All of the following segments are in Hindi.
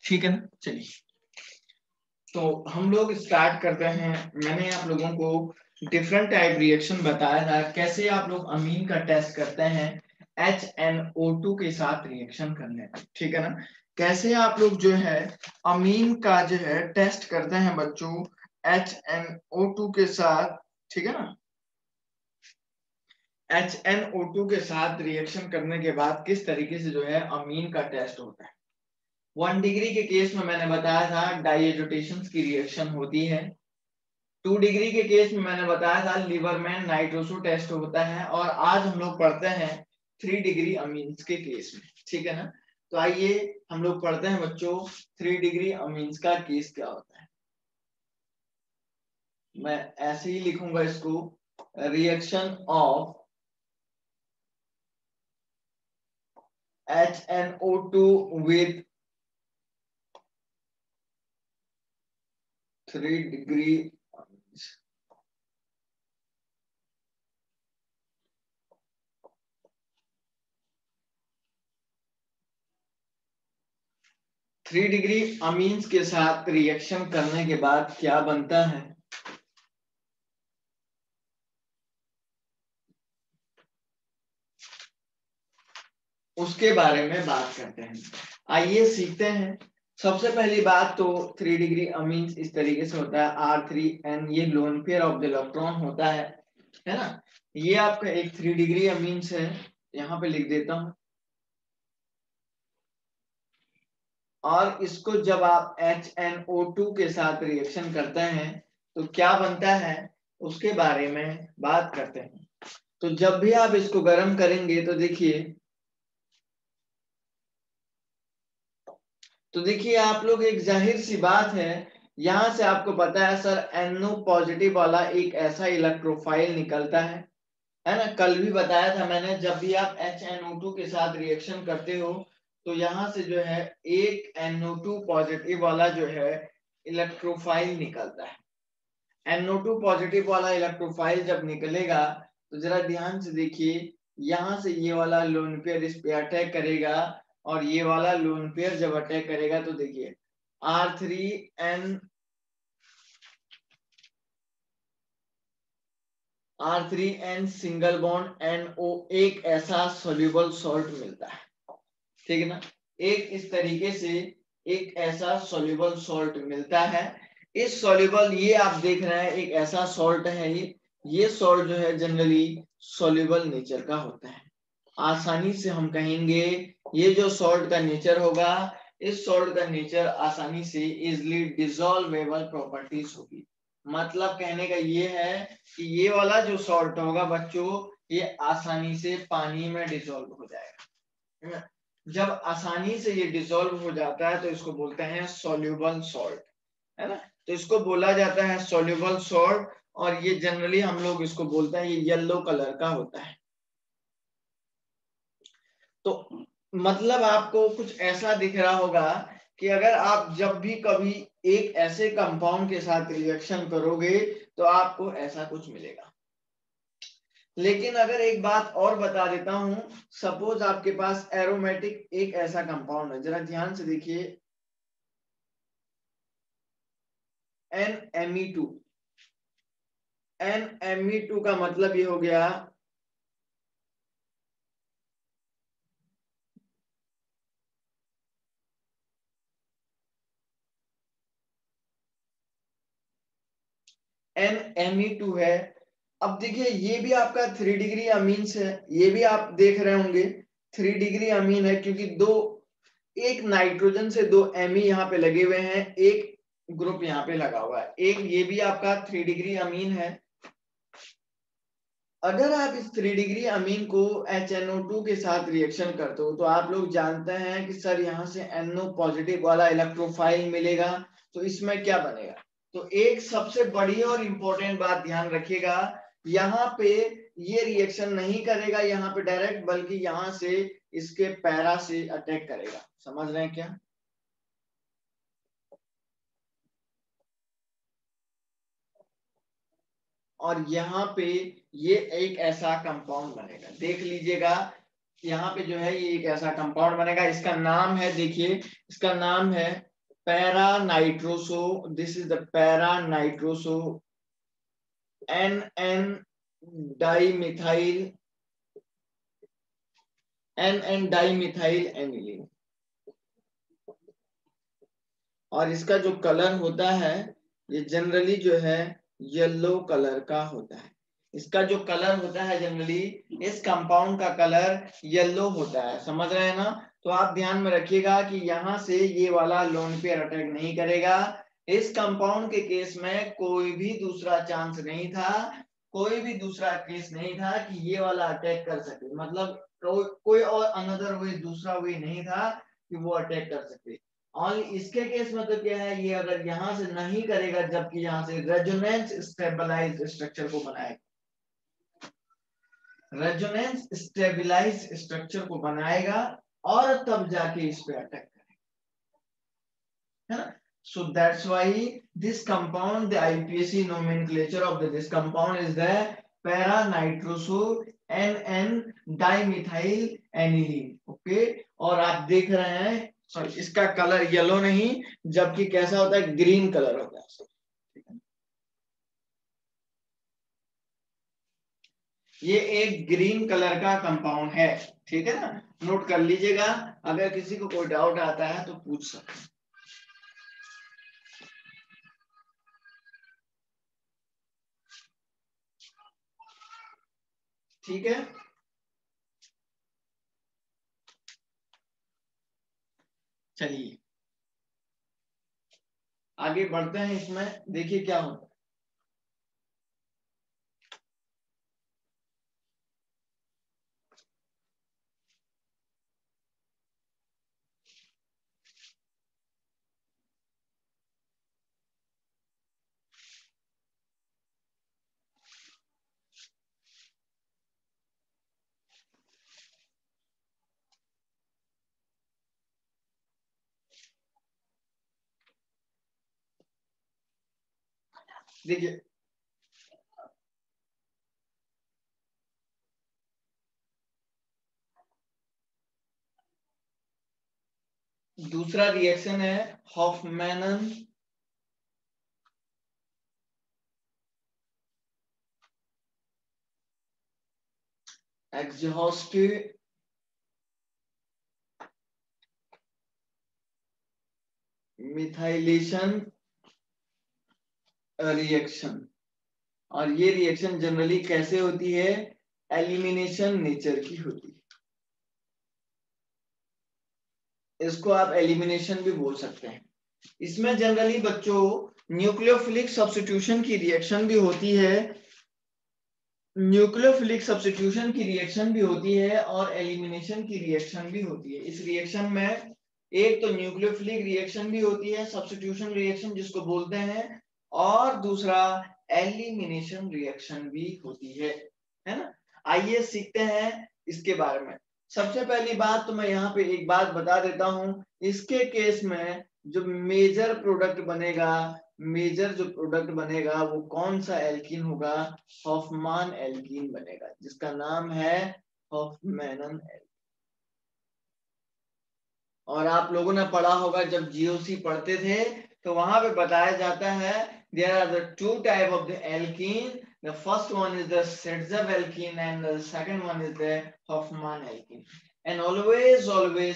ठीक है ना। चलिए तो हम लोग स्टार्ट करते हैं। मैंने आप लोगों को डिफरेंट टाइप रिएक्शन बताया था, कैसे आप लोग अमीन का टेस्ट करते हैं HNO2 के साथ रिएक्शन करने का। ठीक है ना। कैसे आप लोग जो है अमीन का जो है टेस्ट करते हैं बच्चों HNO2 के साथ। ठीक है ना। HNO2 के साथ रिएक्शन करने के बाद किस तरीके से जो है अमीन का टेस्ट होता है। 1 डिग्री के केस में मैंने बताया था डाइएजोटेशन की रिएक्शन होती है। 2 डिग्री के केस में मैंने बताया था लिवरमैन नाइट्रोसो टेस्ट होता है। और आज हम लोग पढ़ते हैं 3 डिग्री अमीन्स के केस में। ठीक है ना। तो आइए हम लोग पढ़ते हैं बच्चों 3 डिग्री अमीन्स का केस क्या होता है। मैं ऐसे ही लिखूंगा इसको, reaction of HNO2 with 3 degree amines. Three degree amines के साथ रिएक्शन करने के बाद क्या बनता है, उसके बारे में बात करते हैं। आइए सीखते हैं। सबसे पहली बात तो 3 डिग्री अमीन्स इस तरीके से होता है R3N, ये lone pair of the electron होता है ना। ये आपका एक 3 डिग्री अमीन्स है, यहाँ पे लिख देता हूं। और इसको जब आप HNO2 के साथ रिएक्शन करते हैं तो क्या बनता है उसके बारे में बात करते हैं। तो जब भी आप इसको गर्म करेंगे तो देखिए आप लोग, एक जाहिर सी बात है, यहां से आपको पता है सर NO पॉजिटिव वाला एक ऐसा इलेक्ट्रोफाइल निकलता है ना। कल भी बताया था मैंने, जब भी आप HNO2 के साथ रिएक्शन करते हो तो यहां से जो है एक NO2 पॉजिटिव वाला जो है इलेक्ट्रोफाइल निकलता है। NO2 पॉजिटिव वाला इलेक्ट्रोफाइल जब निकलेगा तो जरा ध्यान से देखिए, यहां से ये वाला लोन पेयर इस पे अटैक करेगा और ये वाला लोन पेयर जब अटैक करेगा तो देखिए R3N सिंगल बॉन्ड NO एक ऐसा सोल्यूबल सॉल्ट मिलता है। ठीक है ना। एक इस तरीके से एक ऐसा सोल्यूबल सॉल्ट मिलता है। इस सोल्यूबल, ये आप देख रहे हैं एक ऐसा सॉल्ट है, ये सॉल्ट जो है जनरली सोल्यूबल नेचर का होता है। आसानी से हम कहेंगे ये जो सॉल्ट का नेचर होगा, इस सॉल्ट का नेचर आसानी से इजिली डिसॉल्वेबल प्रॉपर्टीज होगी। मतलब कहने का ये है कि ये वाला जो सॉल्ट होगा बच्चों, ये आसानी से पानी में डिसॉल्व हो जाएगा। जब आसानी से ये डिसॉल्व हो जाता है तो इसको बोलते हैं सोल्यूबल सॉल्ट, है ना। तो इसको बोला जाता है सोल्यूबल सॉल्ट। और ये जनरली हम लोग इसको बोलते हैं, ये येलो कलर का होता है। तो मतलब आपको कुछ ऐसा दिख रहा होगा कि अगर आप जब भी कभी एक ऐसे कंपाउंड के साथ रिएक्शन करोगे तो आपको ऐसा कुछ मिलेगा। लेकिन अगर एक बात और बता देता हूं, सपोज आपके पास एरोमेटिक एक ऐसा कंपाउंड है, जरा ध्यान से देखिए NMe2। NMe2 का मतलब ये हो गया NMe2 है। अब देखिए ये भी आपका 3 डिग्री अमीन्स है, ये भी आप देख रहे होंगे 3 डिग्री अमीन है, क्योंकि एक नाइट्रोजन से 2 Me यहाँ पे लगे हुए हैं, एक ग्रुप यहाँ पे लगा हुआ है, एक ये भी आपका 3 डिग्री अमीन है। अगर आप इस 3 डिग्री अमीन को HNO2 के साथ रिएक्शन करते हो तो आप लोग जानते हैं कि सर यहाँ से NO पॉजिटिव वाला इलेक्ट्रोफाइल मिलेगा, तो इसमें क्या बनेगा। तो एक सबसे बड़ी और इंपॉर्टेंट बात ध्यान रखिएगा, यहाँ पे ये रिएक्शन नहीं करेगा यहाँ पे डायरेक्ट, बल्कि यहाँ से इसके पैरा से अटैक करेगा। समझ रहे हैं क्या। और यहाँ पे ये एक ऐसा कंपाउंड बनेगा, देख लीजिएगा यहाँ पे जो है ये एक ऐसा कंपाउंड बनेगा। इसका नाम है, देखिए इसका नाम है para nitroso, this is the para nitroso NN dimethyl aniline. और इसका जो कलर होता है ये जनरली जो है येलो कलर का होता है। इसका जो कलर होता है जनरली, इस कंपाउंड का कलर येलो होता है, समझ रहे हैं ना। तो आप ध्यान में रखिएगा कि यहाँ से ये वाला लोन पेयर अटैक नहीं करेगा। इस कंपाउंड के केस में कोई भी दूसरा चांस नहीं था, कोई भी दूसरा केस नहीं था कि ये वाला अटैक कर सके, मतलब कोई और अनदर वे, दूसरा वे नहीं था कि वो अटैक कर सके। और इसके केस में तो क्या है, ये अगर यहां से नहीं करेगा जबकि यहां से रेजोनेंस स्टेबलाइज्ड स्ट्रक्चर को बनाएगा, रेजोनेंस स्टेबलाइज्ड स्ट्रक्चर को बनाएगा और तब जाके इस पे अटैक करेगा, है ना। So that's why this compound, the IPAC nomenclature of this compound is the para-nitroso NN dimethyl aniline, okay। और आप देख रहे हैं सॉरी, इसका कलर येलो नहीं, जबकि कैसा होता है, ग्रीन कलर होता है। ये एक ग्रीन कलर का कंपाउंड है, ठीक है ना, नोट कर लीजिएगा। अगर किसी को कोई डाउट आता है तो पूछ सकते हैं। ठीक है, चलिए आगे बढ़ते हैं। इसमें देखिए क्या होता है। देखिए दूसरा रिएक्शन है हॉफमैनन एग्जॉस्टिव मिथाइलेशन रिएक्शन। और ये रिएक्शन जनरली कैसे होती है, एलिमिनेशन नेचर की होती है। इसको आप एलिमिनेशन भी बोल सकते हैं। इसमें जनरली बच्चों न्यूक्लियोफिलिक सब्स्टिट्यूशन की रिएक्शन भी होती है, न्यूक्लियोफिलिक सब्स्टिट्यूशन की रिएक्शन भी होती है और एलिमिनेशन की रिएक्शन भी होती है। इस रिएक्शन में एक तो न्यूक्लियोफिलिक रिएक्शन भी होती है, सब्स्टिट्यूशन रिएक्शन जिसको बोलते हैं, और दूसरा एलिमिनेशन रिएक्शन भी होती है ना। आइए सीखते हैं इसके बारे में। सबसे पहली बात तो मैं यहाँ पे एक बात बता देता हूँ, इसके केस में जो मेजर प्रोडक्ट बनेगा, मेजर जो प्रोडक्ट बनेगा वो कौन सा एल्कीन होगा, हॉफमान एल्कीन बनेगा, जिसका नाम है हॉफमैनन एल्कीन। और आप लोगों ने पढ़ा होगा जब जीओसी पढ़ते थे तो वहां पे बताया जाता है there are the two type of the alkene, the first one is the Sedzev alkene and the second one is the Hofmann alkene, and always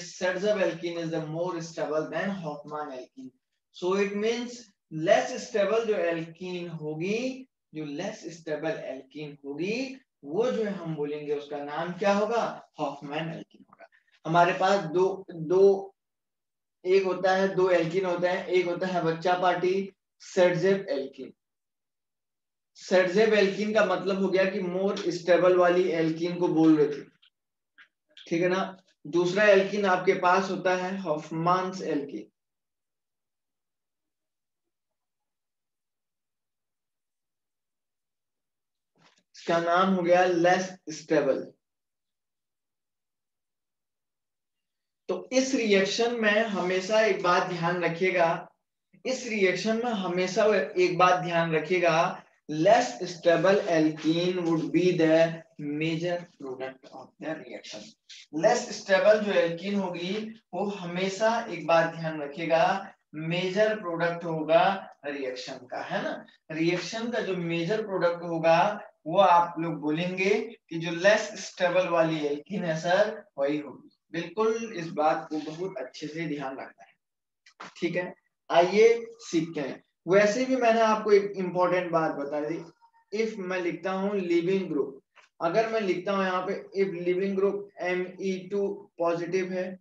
Sedzev alkene is the more stable than Hofmann alkene, so it means less stable जो alkene होगी, जो less stable alkene होगी वो जो है हम बोलेंगे उसका नाम क्या होगा, Hofmann alkene होगा। हमारे पास दो एक होता है, दो एल्कीन होते हैं, एक होता है बच्चा पार्टी सेडजेब एल्कीन। सेडजेब एल्कीन का मतलब हो गया कि मोर स्टेबल वाली एल्कीन को बोल रहे थे, ठीक है ना। दूसरा एल्कीन आपके पास होता है हॉफमान्स एल्कीन, इसका नाम हो गया लेस स्टेबल। तो इस रिएक्शन में हमेशा एक बात ध्यान रखिएगा, इस रिएक्शन में हमेशा एक बात ध्यान रखिएगा, less stable alkene would be the major product of the reaction. Less stable जो एल्कीन होगी वो हमेशा एक बात ध्यान रखिएगा, मेजर प्रोडक्ट होगा रिएक्शन का, है ना। रिएक्शन का जो मेजर प्रोडक्ट होगा वो आप लोग बोलेंगे कि जो लेस स्टेबल वाली एल्कीन है सर वही होगी। बिल्कुल इस बात को बहुत अच्छे से ध्यान रखना है, ठीक है। आइए सीखते हैं। वैसे भी मैंने आपको एक इंपॉर्टेंट बात बता दी, इफ मैं लिखता हूं लिविंग ग्रुप, अगर मैं लिखता हूं यहाँ पे if leaving group Me2 positive है,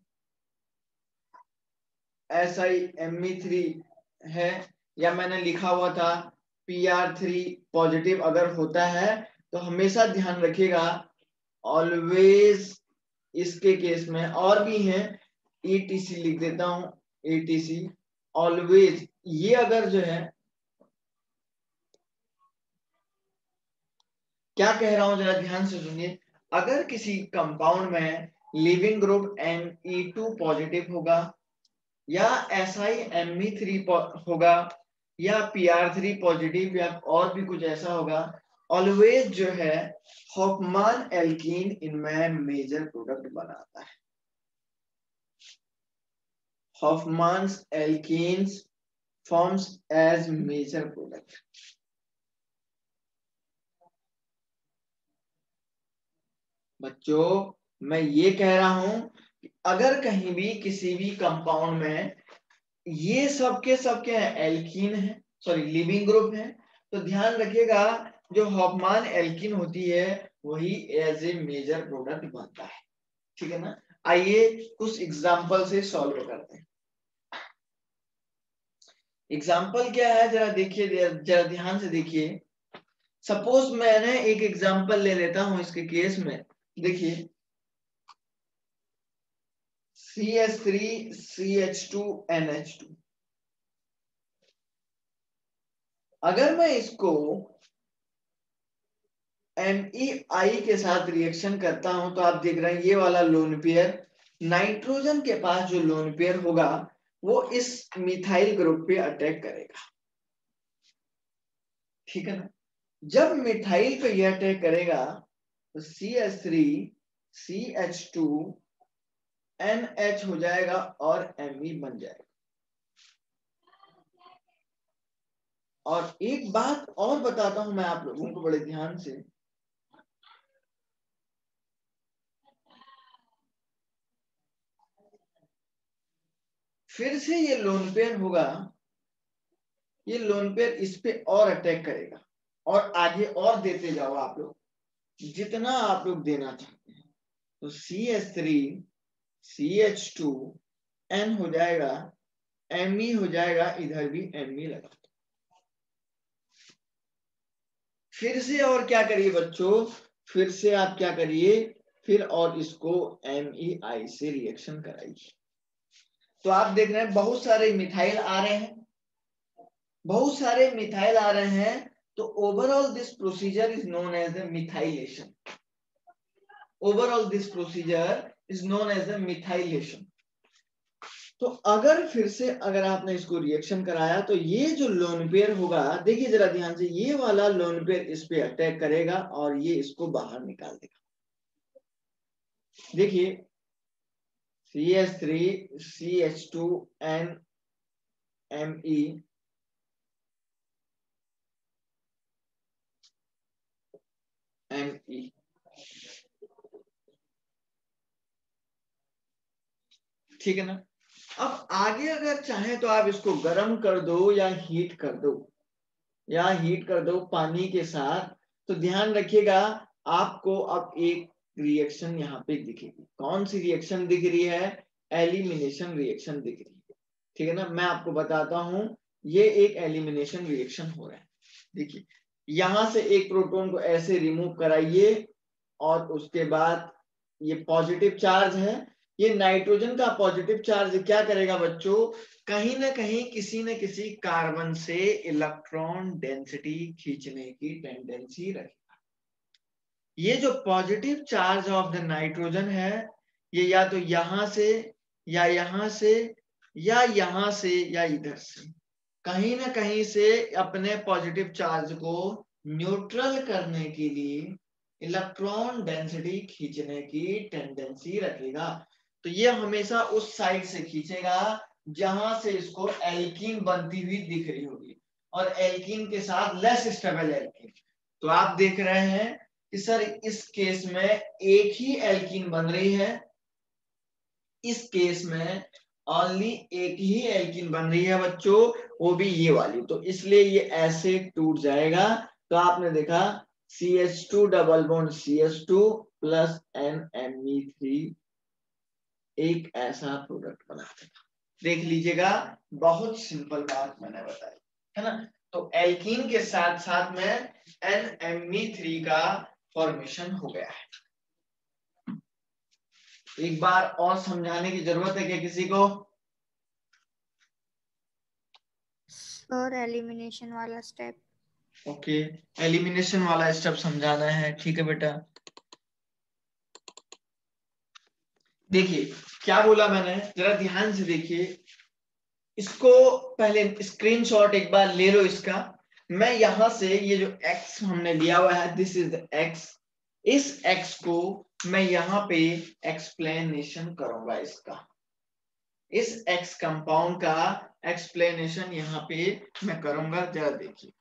Si Me3 है, या मैंने लिखा हुआ था Pr3 पॉजिटिव अगर होता है, तो हमेशा ध्यान रखिएगा ऑलवेज इसके केस में और भी है, ETC लिख देता हूं, ETC ऑलवेज, ये अगर जो है क्या कह रहा हूं जरा ध्यान से सुनिए, अगर किसी कंपाउंड में लिविंग ग्रुप Me2 पॉजिटिव होगा या Si Me3 होगा या Pr3 पॉजिटिव या और भी कुछ ऐसा होगा, ऑलवेज जो है हॉफमान एल्कीन इनमें मेजर प्रोडक्ट बनाता है। Hofmann's alkenes forms as major product. बच्चों मैं ये कह रहा हूं कि अगर कहीं भी किसी भी कंपाउंड में ये सबके सबके एल्कीन है, सॉरी लिविंग ग्रुप है, तो ध्यान रखिएगा जो हॉफमान एल्कीन होती है वही एज ए मेजर प्रोडक्ट बनता है, ठीक है ना। आइए कुछ एग्जांपल से सॉल्व करते हैं। एग्जांपल क्या है जरा देखिए, जरा ध्यान से देखिए। सपोज मैंने एक एग्जांपल ले लेता हूं इसके केस में, देखिए CH3CH2NH2, अगर मैं इसको MEI के साथ रिएक्शन करता हूं तो आप देख रहे हैं ये वाला लोन पेयर, नाइट्रोजन के पास जो लोन पेयर होगा वो इस मिथाइल ग्रुप पे अटैक करेगा, ठीक है ना। जब मिथाइल पे यह अटैक करेगा तो CH3CH2NH हो जाएगा और Me बन जाएगा। और एक बात और बताता हूं मैं आप लोगों को बड़े ध्यान से, फिर से ये लोन पेयर होगा, ये लोन पेयर इस पे और अटैक करेगा और आगे और देते जाओ आप लोग जितना आप लोग देना चाहते हैं। तो CH3CH2N हो जाएगा, Me हो जाएगा, इधर भी Me लगा। फिर से और क्या करिए बच्चों, फिर से आप क्या करिए, फिर और इसको MEI से रिएक्शन कराइए। तो आप देख रहे हैं बहुत सारे मिथाइल आ रहे हैं, बहुत सारे मिथाइल आ रहे हैं, तो overall this procedure is known as the methylation. Overall this procedure is known as the methylation. तो अगर फिर से अगर आपने इसको रिएक्शन कराया तो ये जो लोन पेयर होगा, देखिए जरा ध्यान से, ये वाला लोन पेयर इस पे अटैक करेगा और ये इसको बाहर निकाल देगा। देखिए CH3CH2NMe ठीक है ना। अब आगे अगर चाहे तो आप इसको गर्म कर दो या हीट कर दो, या हीट कर दो पानी के साथ, तो ध्यान रखिएगा आपको अब एक रिएक्शन यहाँ पे दिखेगी। कौन सी रिएक्शन दिख रही है? एलिमिनेशन रिएक्शन दिख रही है, ठीक है ना। मैं आपको बताता हूं, ये एक एलिमिनेशन रिएक्शन हो रहा है। देखिए यहां से एक प्रोटॉन को ऐसे रिमूव कराइए और उसके बाद ये पॉजिटिव चार्ज है, ये नाइट्रोजन का पॉजिटिव चार्ज क्या करेगा बच्चों, कहीं ना कहीं किसी न किसी कार्बन से इलेक्ट्रॉन डेंसिटी खींचने की टेंडेंसी रखेगा। ये जो positive charge of the nitrogen है, ये या तो यहां से या यहां से या यहां से या इधर से कहीं ना कहीं से अपने पॉजिटिव चार्ज को न्यूट्रल करने के लिए इलेक्ट्रॉन डेंसिटी खींचने की टेंडेंसी रखेगा। तो ये हमेशा उस साइड से खींचेगा जहां से इसको एल्कीन बनती हुई दिख रही होगी, और एल्कीन के साथ लेस स्टेबल एल्कीन। तो आप देख रहे हैं कि सर इस केस में एक ही एल्कीन बन रही है, इस केस में ओनली एक ही एल्कीन बन रही है बच्चों, वो भी ये वाली, तो इसलिए ये ऐसे टूट जाएगा। तो आपने देखा CH2 double bond CH2 plus NMe3 एक ऐसा प्रोडक्ट बना देगा। देख लीजिएगा, बहुत सिंपल बात मैंने बताई है ना। तो एल्कीन के साथ साथ में NMe3 का फॉर्मेशन हो गया है। एक बार और समझाने की जरूरत है क्या किसी को? सर एलिमिनेशन वाला स्टेप। ओके, एलिमिनेशन वाला स्टेप समझाना है, ठीक है बेटा। देखिए क्या बोला मैंने, जरा ध्यान से देखिए, इसको पहले स्क्रीनशॉट एक बार ले लो इसका। मैं यहां से ये जो x हमने लिया हुआ है, दिस इज x, इस x को मैं यहाँ पे एक्सप्लेनेशन करूंगा इसका, इस x कंपाउंड का एक्सप्लेनेशन यहाँ पे मैं करूंगा, जरा देखिए।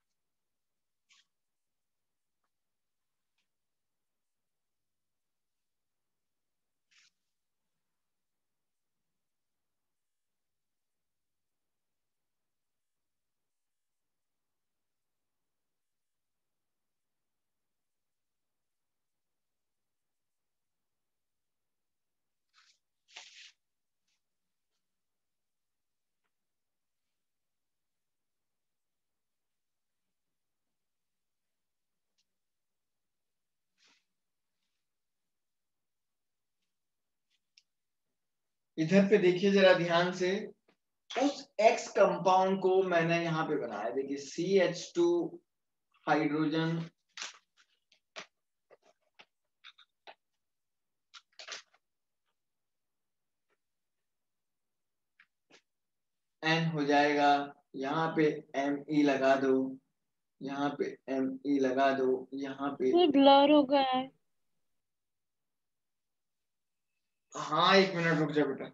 इधर पे देखिए जरा ध्यान से, उस X कंपाउंड को मैंने यहाँ पे बनाया, देखिए CH2 हाइड्रोजन N हो जाएगा, यहाँ पे Me लगा दो, यहाँ पे Me लगा दो, यहाँ पे ब्लर हो गया है। हाँ एक मिनट रुक जा बेटा।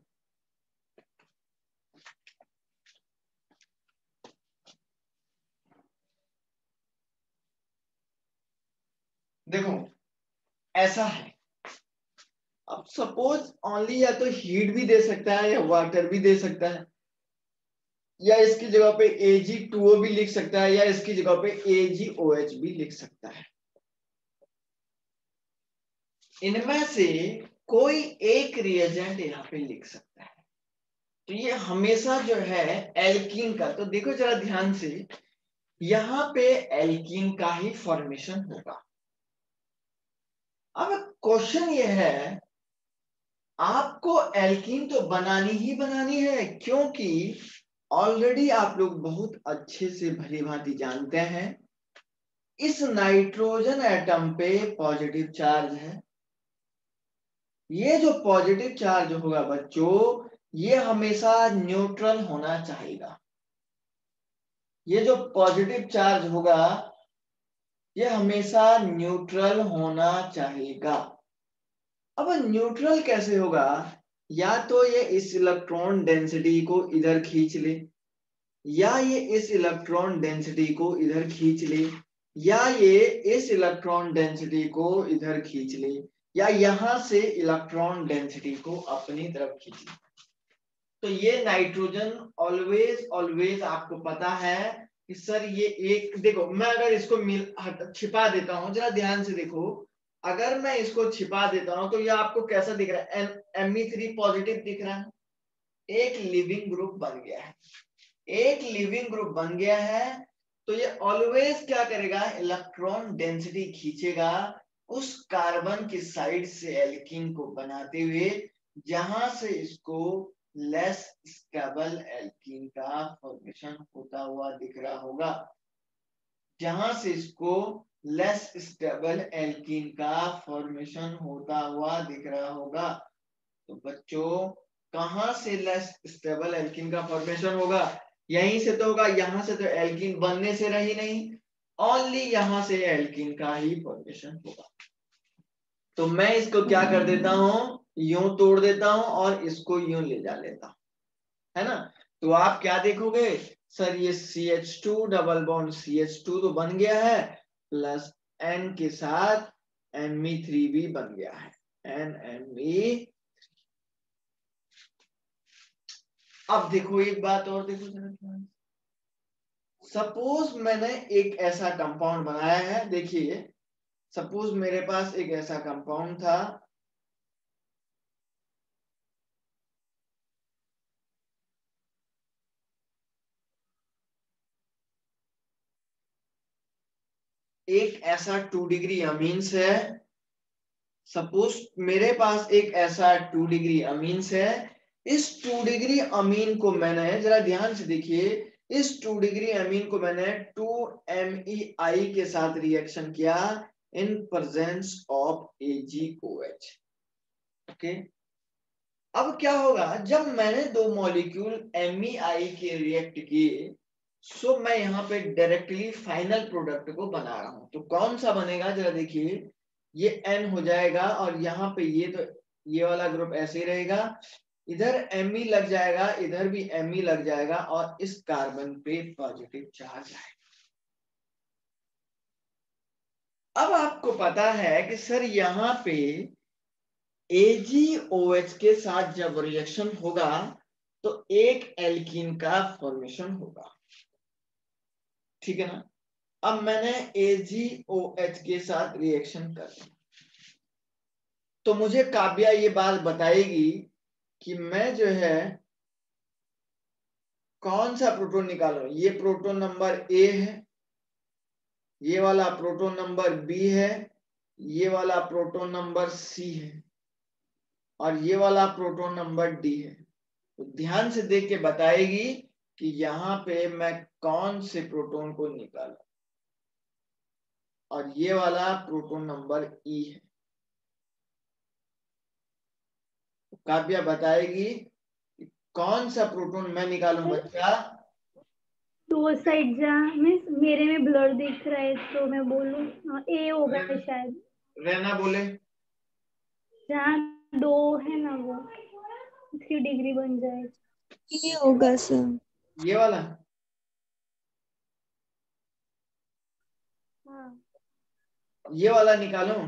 देखो ऐसा है, अब सपोज ओनली या तो हीट भी दे सकता है या वाटर भी दे सकता है, या इसकी जगह पे Ag2O भी लिख सकता है, या इसकी जगह पे AgOH भी लिख सकता है। इनमें से कोई एक रिएजेंट यहाँ पे लिख सकता है। तो ये हमेशा जो है एल्कीन का, तो देखो जरा ध्यान से, यहाँ पे एल्कीन का ही फॉर्मेशन होगा। अब क्वेश्चन ये है, आपको एल्कीन तो बनानी ही बनानी है, क्योंकि ऑलरेडी आप लोग बहुत अच्छे से भली भांति जानते हैं इस नाइट्रोजन एटम पे पॉजिटिव चार्ज है। ये जो पॉजिटिव चार्ज होगा बच्चों, ये हमेशा न्यूट्रल होना चाहिएगा। ये जो पॉजिटिव चार्ज होगा ये हमेशा न्यूट्रल होना चाहिएगा। अब न्यूट्रल कैसे होगा, या तो ये इस इलेक्ट्रॉन डेंसिटी को इधर खींच ले, या ये इस इलेक्ट्रॉन डेंसिटी को इधर खींच ले, या ये इस इलेक्ट्रॉन डेंसिटी को इधर खींच ले, या यहां से इलेक्ट्रॉन डेंसिटी को अपनी तरफ खींच ले। तो ये नाइट्रोजन ऑलवेज ऑलवेज आपको पता है कि सर ये एक, देखो मैं अगर इसको छिपा देता हूं, जरा ध्यान से देखो, अगर मैं इसको छिपा देता हूं तो ये आपको कैसा दिख रहा है, Me3 पॉजिटिव दिख रहा है, एक लिविंग ग्रुप बन गया है, एक लिविंग ग्रुप बन गया है। तो ये ऑलवेज क्या करेगा, इलेक्ट्रॉन डेंसिटी खींचेगा उस कार्बन की साइड से एल्कीन को बनाते हुए, जहां से इसको लेस स्टेबल एल्कीन का फॉर्मेशन होता हुआ दिख रहा होगा, जहां से इसको लेस स्टेबल एल्कीन का फॉर्मेशन होता हुआ दिख रहा होगा। तो बच्चों कहां से लेस स्टेबल एल्कीन का फॉर्मेशन होगा, यहीं से तो होगा, यहां से तो एल्कीन बनने से रही नहीं, ओनली यहां से एल्कीन का ही फॉर्मेशन होगा। तो मैं इसको क्या कर देता हूं, यूं तोड़ देता हूं और इसको यूं ले जा लेता हूं, है ना। तो आप क्या देखोगे, सर ये CH2 डबल बॉन्ड CH2 तो बन गया है, प्लस N के साथ Me3 भी बन गया है, NMe। अब देखो एक बात और देखो जरा, सपोज मैंने एक ऐसा कंपाउंड बनाया है, देखिए सपोज मेरे पास एक ऐसा कंपाउंड था, एक ऐसा 2 डिग्री अमीन्स है, सपोज मेरे पास एक ऐसा 2 डिग्री अमीन्स है, इस 2 डिग्री अमीन को मैंने, जरा ध्यान से देखिए, इस 2 डिग्री अमीन को मैंने 2MEI के साथ रिएक्शन किया in presence of AgOH। Okay, अब क्या होगा, जब मैंने दो मॉलिक्यूल MEI के रिएक्ट किए, सो मैं यहाँ पे डायरेक्टली फाइनल प्रोडक्ट को बना रहा हूं, तो कौन सा बनेगा जरा देखिए, ये N हो जाएगा और यहाँ पे ये, तो ये वाला ग्रुप ऐसे ही रहेगा, इधर Me लग जाएगा, इधर भी Me लग जाएगा और इस कार्बन पे पॉजिटिव चार्ज आएगा। अब आपको पता है कि सर यहाँ पे AgOH के साथ जब रिएक्शन होगा तो एक एल्कीन का फॉर्मेशन होगा, ठीक है ना। अब मैंने AgOH के साथ रिएक्शन कर दिया, तो मुझे काव्या ये बात बताएगी कि मैं जो है कौन सा प्रोटॉन निकालूं, ये प्रोटॉन नंबर A है, ये वाला प्रोटॉन नंबर B है, ये वाला प्रोटॉन नंबर C है और ये वाला प्रोटॉन नंबर D है। तो ध्यान से देख के बताएगी कि यहाँ पे मैं कौन से प्रोटॉन को निकालूं, और ये वाला प्रोटॉन नंबर E है। काव्या बताएगी कौन सा प्रोटॉन मैं निकालूं बच्चा। दो साइड जहाँ मीन्स मेरे में ब्लर दिख रहा है तो मैं बोलूँ ए होगा शायद, रहना बोले, जहाँ दो है ना वो उसकी डिग्री बन जाए। ये होगा सर। ये वाला, हाँ ये वाला निकालूं।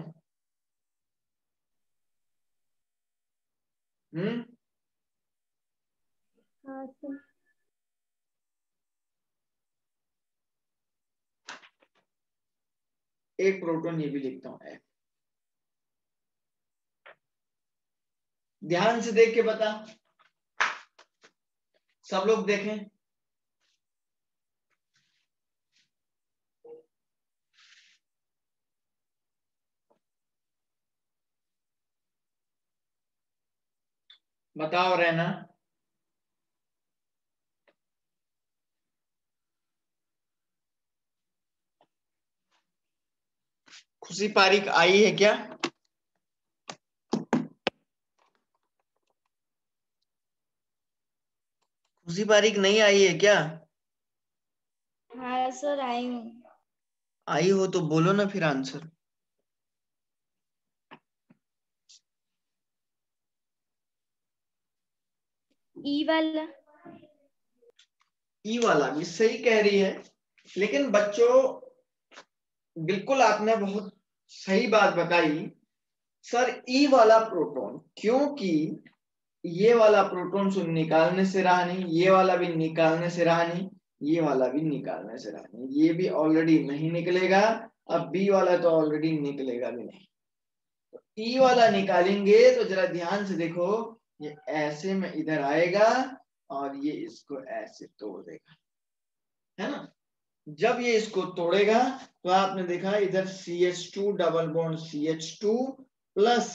हाँ सर। एक प्रोटॉन ये भी लिखता हूं F। ध्यान से देख के बता, सब लोग देखें। बताओ रहना, खुशी पारिक आई है क्या? खुशी पारिक नहीं आई है क्या? हाँ सर आई हूँ। आई हो तो बोलो ना फिर आंसर। ई वाला। ई वाला भी सही कह रही है, लेकिन बच्चों बिल्कुल आपने बहुत सही बात बताई सर, ई वाला प्रोटॉन, क्योंकि ये वाला प्रोटॉन से निकालने से रहा नहीं, ये वाला भी निकालने से रहा नहीं, ये वाला भी निकालने से रहा नहीं, ये भी ऑलरेडी नहीं निकलेगा, अब बी वाला तो ऑलरेडी निकलेगा भी नहीं, तो ई वाला निकालेंगे तो जरा ध्यान से देखो, ये ऐसे में इधर आएगा और ये इसको ऐसे तोड़ देगा, है ना। जब ये इसको तोड़ेगा तो आपने देखा इधर CH2 double bond CH2 plus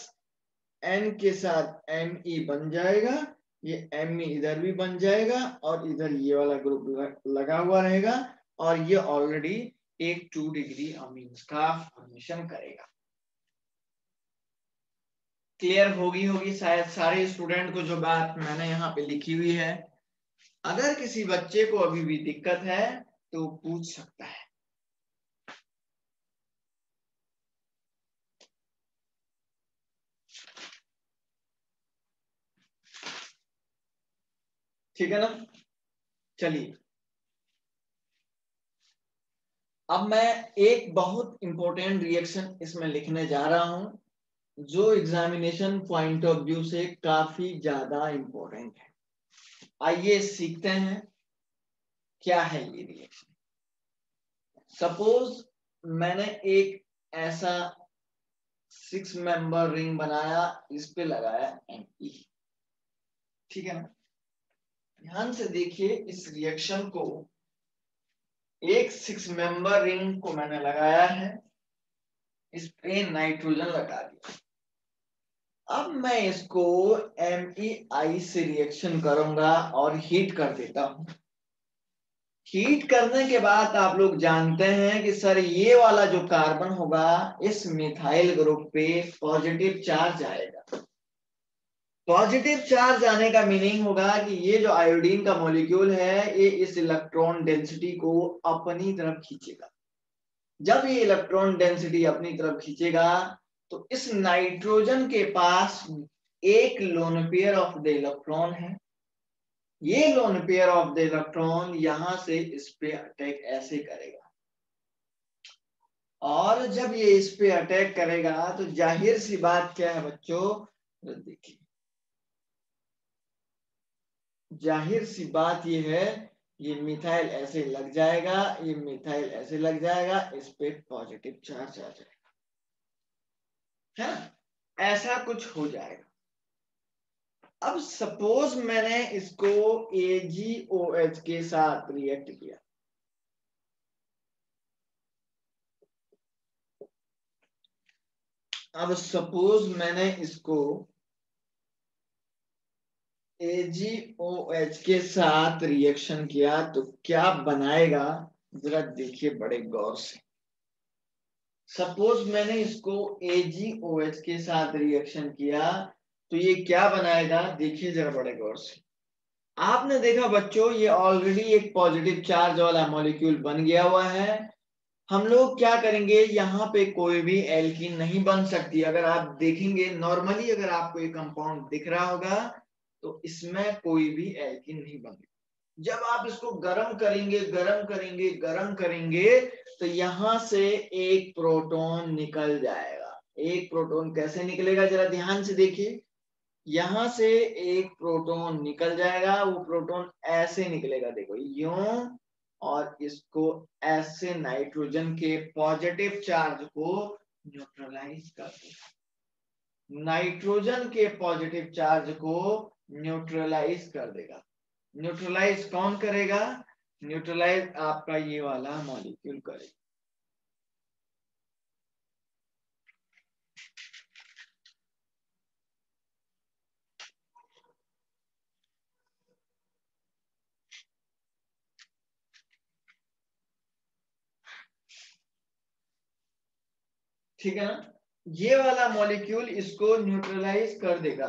N के साथ Me बन जाएगा, ये Me इधर भी बन जाएगा और इधर ये वाला ग्रुप लगा हुआ रहेगा और ये ऑलरेडी एक 2 डिग्री अमीन्स का फॉर्मेशन करेगा। क्लियर होगी शायद सारे स्टूडेंट को जो बात मैंने यहाँ पे लिखी हुई है। अगर किसी बच्चे को अभी भी दिक्कत है तो पूछ सकता है। ठीक है ना। चलिए अब मैं एक बहुत इंपॉर्टेंट रिएक्शन इसमें लिखने जा रहा हूं जो एग्जामिनेशन पॉइंट ऑफ व्यू से काफी ज्यादा इंपॉर्टेंट है। आइए सीखते हैं क्या है ये रिएक्शन। सपोज मैंने एक ऐसा 6 मेंबर रिंग बनाया, इस पे लगाया Me, ठीक है ना। ध्यान से देखिए इस रिएक्शन को, एक 6 मेंबर रिंग को मैंने लगाया है, इस पे नाइट्रोजन लगा दिया। अब मैं इसको MEI से रिएक्शन करूंगा और हीट कर देता हूं। हीट करने के बाद आप लोग जानते हैं कि सर ये वाला जो कार्बन होगा इस मिथाइल ग्रुप पे पॉजिटिव चार्ज आएगा। पॉजिटिव चार्ज आने का मीनिंग होगा कि ये जो आयोडीन का मॉलिक्यूल है ये इस इलेक्ट्रॉन डेंसिटी को अपनी तरफ खींचेगा। जब ये इलेक्ट्रॉन डेंसिटी अपनी तरफ खींचेगा तो इस नाइट्रोजन के पास एक lone pair of the electron है। ये lone pair of the electron यहां से इस पे अटैक ऐसे करेगा, और जब ये इस पे अटैक करेगा तो जाहिर सी बात क्या है बच्चों, देखिए जाहिर सी बात ये है, ये मिथाइल ऐसे लग जाएगा, ये मिथाइल ऐसे लग जाएगा, इस पे पॉजिटिव चार्ज आ जाएगा, है ना, ऐसा कुछ हो जाएगा। अब सपोज मैंने इसको AgOH के साथ रिएक्ट किया, अब सपोज मैंने इसको AgOH के साथ रिएक्शन किया तो क्या बनाएगा, जरा देखिए बड़े गौर से। सपोज मैंने इसको AgOH के साथ रिएक्शन किया तो ये क्या बनाएगा, देखिए जरा बड़े गौर से। आपने देखा बच्चों ये ऑलरेडी एक पॉजिटिव चार्ज वाला मॉलिक्यूल बन गया हुआ है। हम लोग क्या करेंगे, यहाँ पे कोई भी एल्कीन नहीं बन सकती। अगर आप देखेंगे नॉर्मली, अगर आपको ये कंपाउंड दिख रहा होगा तो इसमें कोई भी एल्कीन नहीं बनेगा। जब आप इसको गर्म करेंगे गर्म करेंगे गर्म करेंगे तो यहां से एक प्रोटॉन निकल जाएगा। एक प्रोटॉन कैसे निकलेगा, जरा ध्यान से देखिए। यहां से एक प्रोटॉन निकल जाएगा, वो प्रोटॉन ऐसे निकलेगा, देखो यूं, और इसको ऐसे नाइट्रोजन के पॉजिटिव चार्ज को न्यूट्रलाइज कर देगा। नाइट्रोजन के पॉजिटिव चार्ज को न्यूट्रलाइज कर देगा। न्यूट्रलाइज कौन करेगा, न्यूट्रलाइज आपका ये वाला मॉलिक्यूल करेगा। ठीक है ना, ये वाला मॉलिक्यूल इसको न्यूट्रलाइज कर देगा।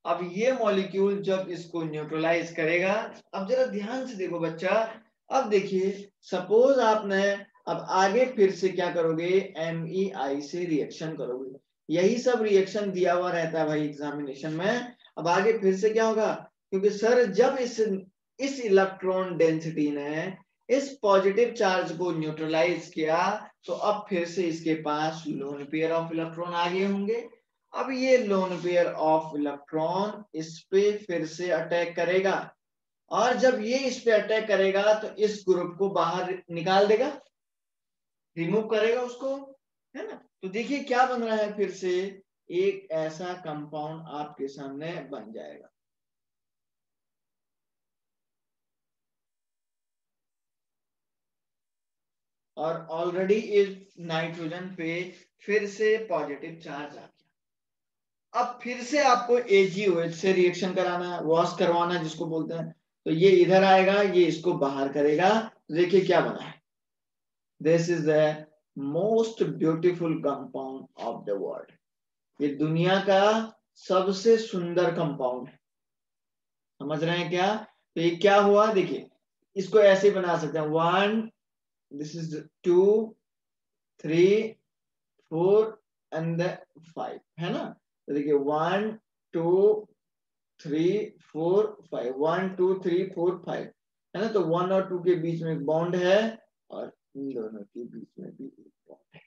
अब ये मॉलिक्यूल जब इसको न्यूट्रलाइज करेगा, अब जरा ध्यान से देखो बच्चा, अब देखिए सपोज आपने अब आगे फिर से क्या करोगे, MEI से रिएक्शन करोगे। यही सब रिएक्शन दिया हुआ रहता है भाई एग्जामिनेशन में। अब आगे फिर से क्या होगा, क्योंकि सर जब इस इलेक्ट्रॉन डेंसिटी ने इस पॉजिटिव चार्ज को न्यूट्रलाइज किया तो अब फिर से इसके पास लोन पेयर ऑफ इलेक्ट्रॉन आगे होंगे। अब ये लोन पेयर ऑफ इलेक्ट्रॉन इस पे फिर से अटैक करेगा, और जब ये इस पे अटैक करेगा तो इस ग्रुप को बाहर निकाल देगा, रिमूव करेगा उसको, है ना। तो देखिए क्या बन रहा है, फिर से एक ऐसा कंपाउंड आपके सामने बन जाएगा। और ऑलरेडी इस नाइट्रोजन पे फिर से पॉजिटिव चार्ज आ गया। अब फिर से आपको AgOH से रिएक्शन कराना है, वॉश करवाना है जिसको बोलते हैं। तो ये इधर आएगा, ये इसको बाहर करेगा। देखिए क्या बना है, this is the most beautiful compound of the world. ये दुनिया का सबसे सुंदर कंपाउंड है, समझ रहे हैं क्या। तो ये क्या हुआ, देखिए इसको ऐसे बना सकते हैं, 1, दिस इज 2, 3, 4 एंड 5, है ना। तो देखिए 1, 2, 3, 4, 5, 1, 2, 3, 4, 5। है ना। तो 1 और 2 के बीच में एक बॉन्ड है और इन दोनों के बीच में भी एक बॉन्ड है।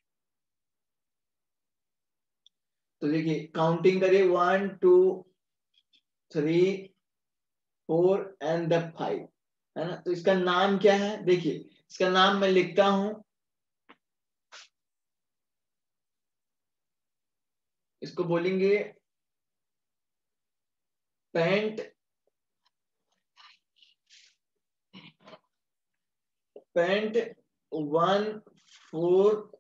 तो देखिए काउंटिंग करिए 1 2 3 4 एंड द 5, है ना। तो इसका नाम क्या है, देखिए इसका नाम मैं लिखता हूं, इसको बोलेंगे पेंट पेंट 1,4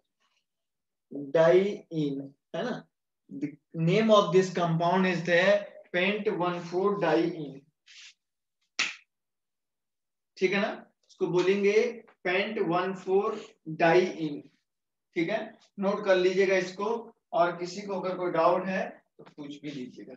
डाइइन, है ना। The name of this compound is the pent 1,4 diene, ठीक है ना। इसको बोलेंगे पेंट 1,4 डाइइन, ठीक है। नोट कर लीजिएगा इसको, और किसी को अगर कोई डाउट है तो पूछ भी लीजिएगा।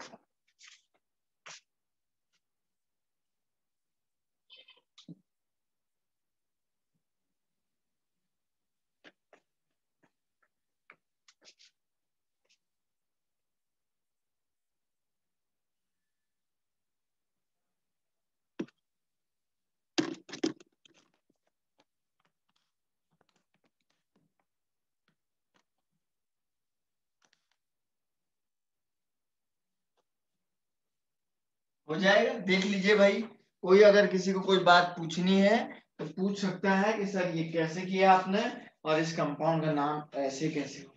हो जाएगा, देख लीजिए भाई। कोई अगर किसी को कोई बात पूछनी है तो पूछ सकता है कि सर ये कैसे किया आपने, और इस कंपाउंड का नाम ऐसे कैसे हुआ।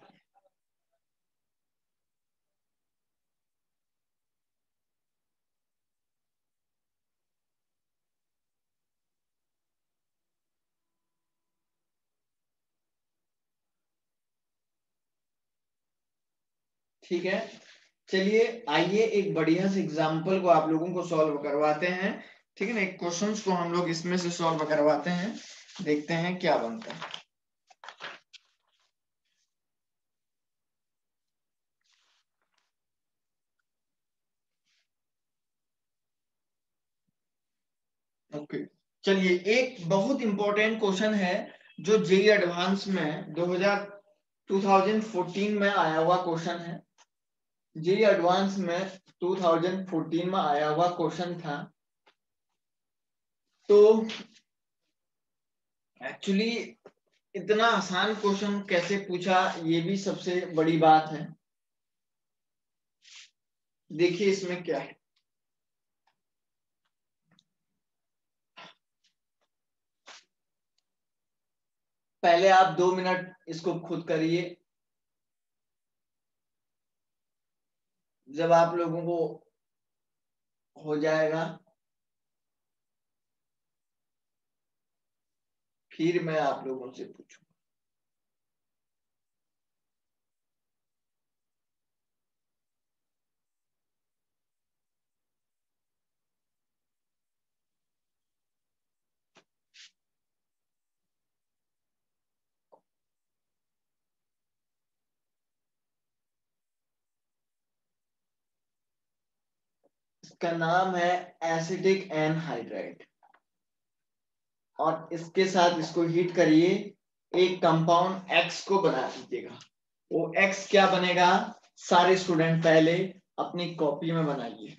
ठीक है, चलिए आइए एक बढ़िया से एग्जाम्पल को आप लोगों को सॉल्व करवाते हैं। ठीक है ना, एक क्वेश्चंस को हम लोग इसमें से सॉल्व करवाते हैं, देखते हैं क्या बनता है। ओके, चलिए एक बहुत इंपॉर्टेंट क्वेश्चन है जो जेई एडवांस में 2014 में आया हुआ क्वेश्चन है। जेई एडवांस में 2014 में आया हुआ क्वेश्चन था। तो एक्चुअली इतना आसान क्वेश्चन कैसे पूछा, ये भी सबसे बड़ी बात है। देखिए इसमें क्या है, पहले आप 2 मिनट इसको खुद करिए। जब आप लोगों को हो जाएगा फिर मैं आप लोगों से पूछूं। इसका नाम है एसिटिक एनहाइड्राइड, और इसके साथ इसको हीट करिए, एक कंपाउंड एक्स को बना दीजिएगा। वो एक्स क्या बनेगा, सारे स्टूडेंट पहले अपनी कॉपी में बनाइए।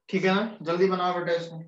ठीक है ना, जल्दी बनाओ बेटा इसको।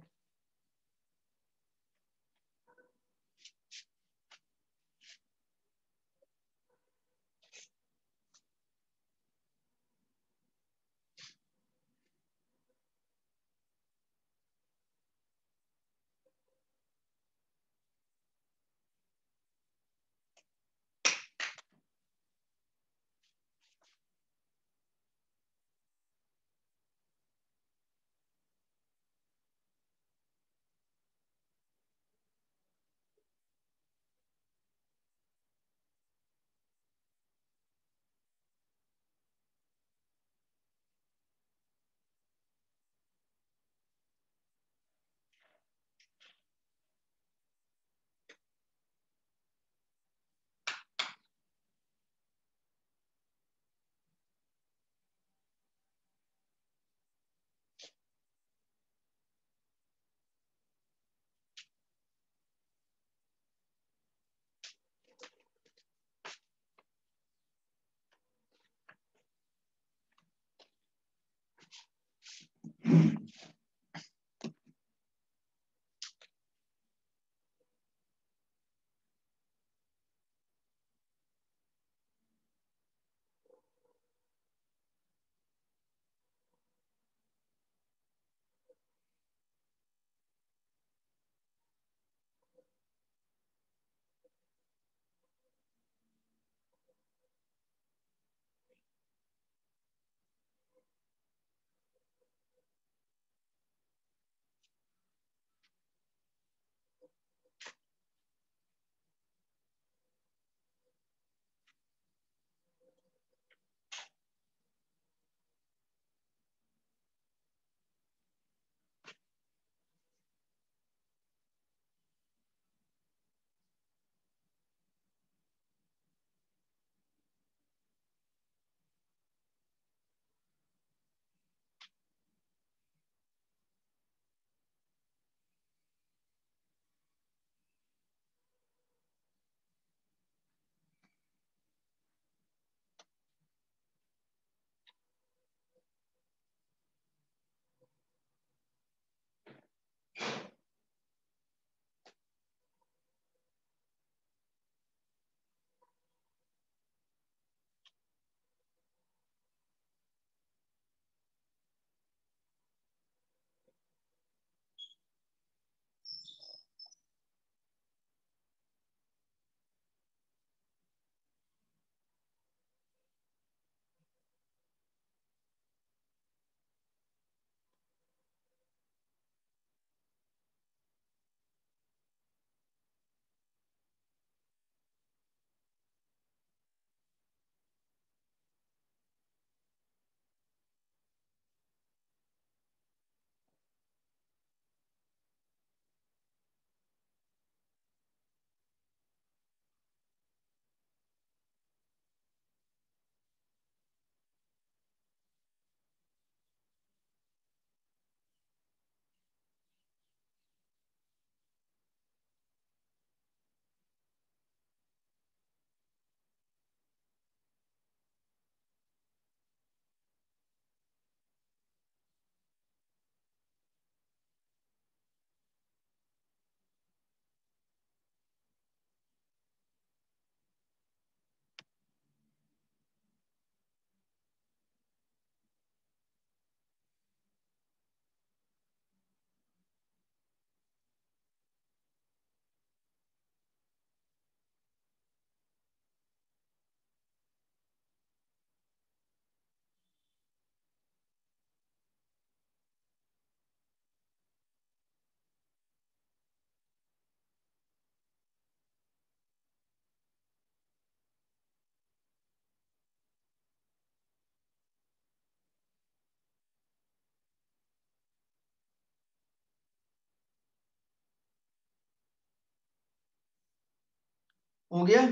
हो गया?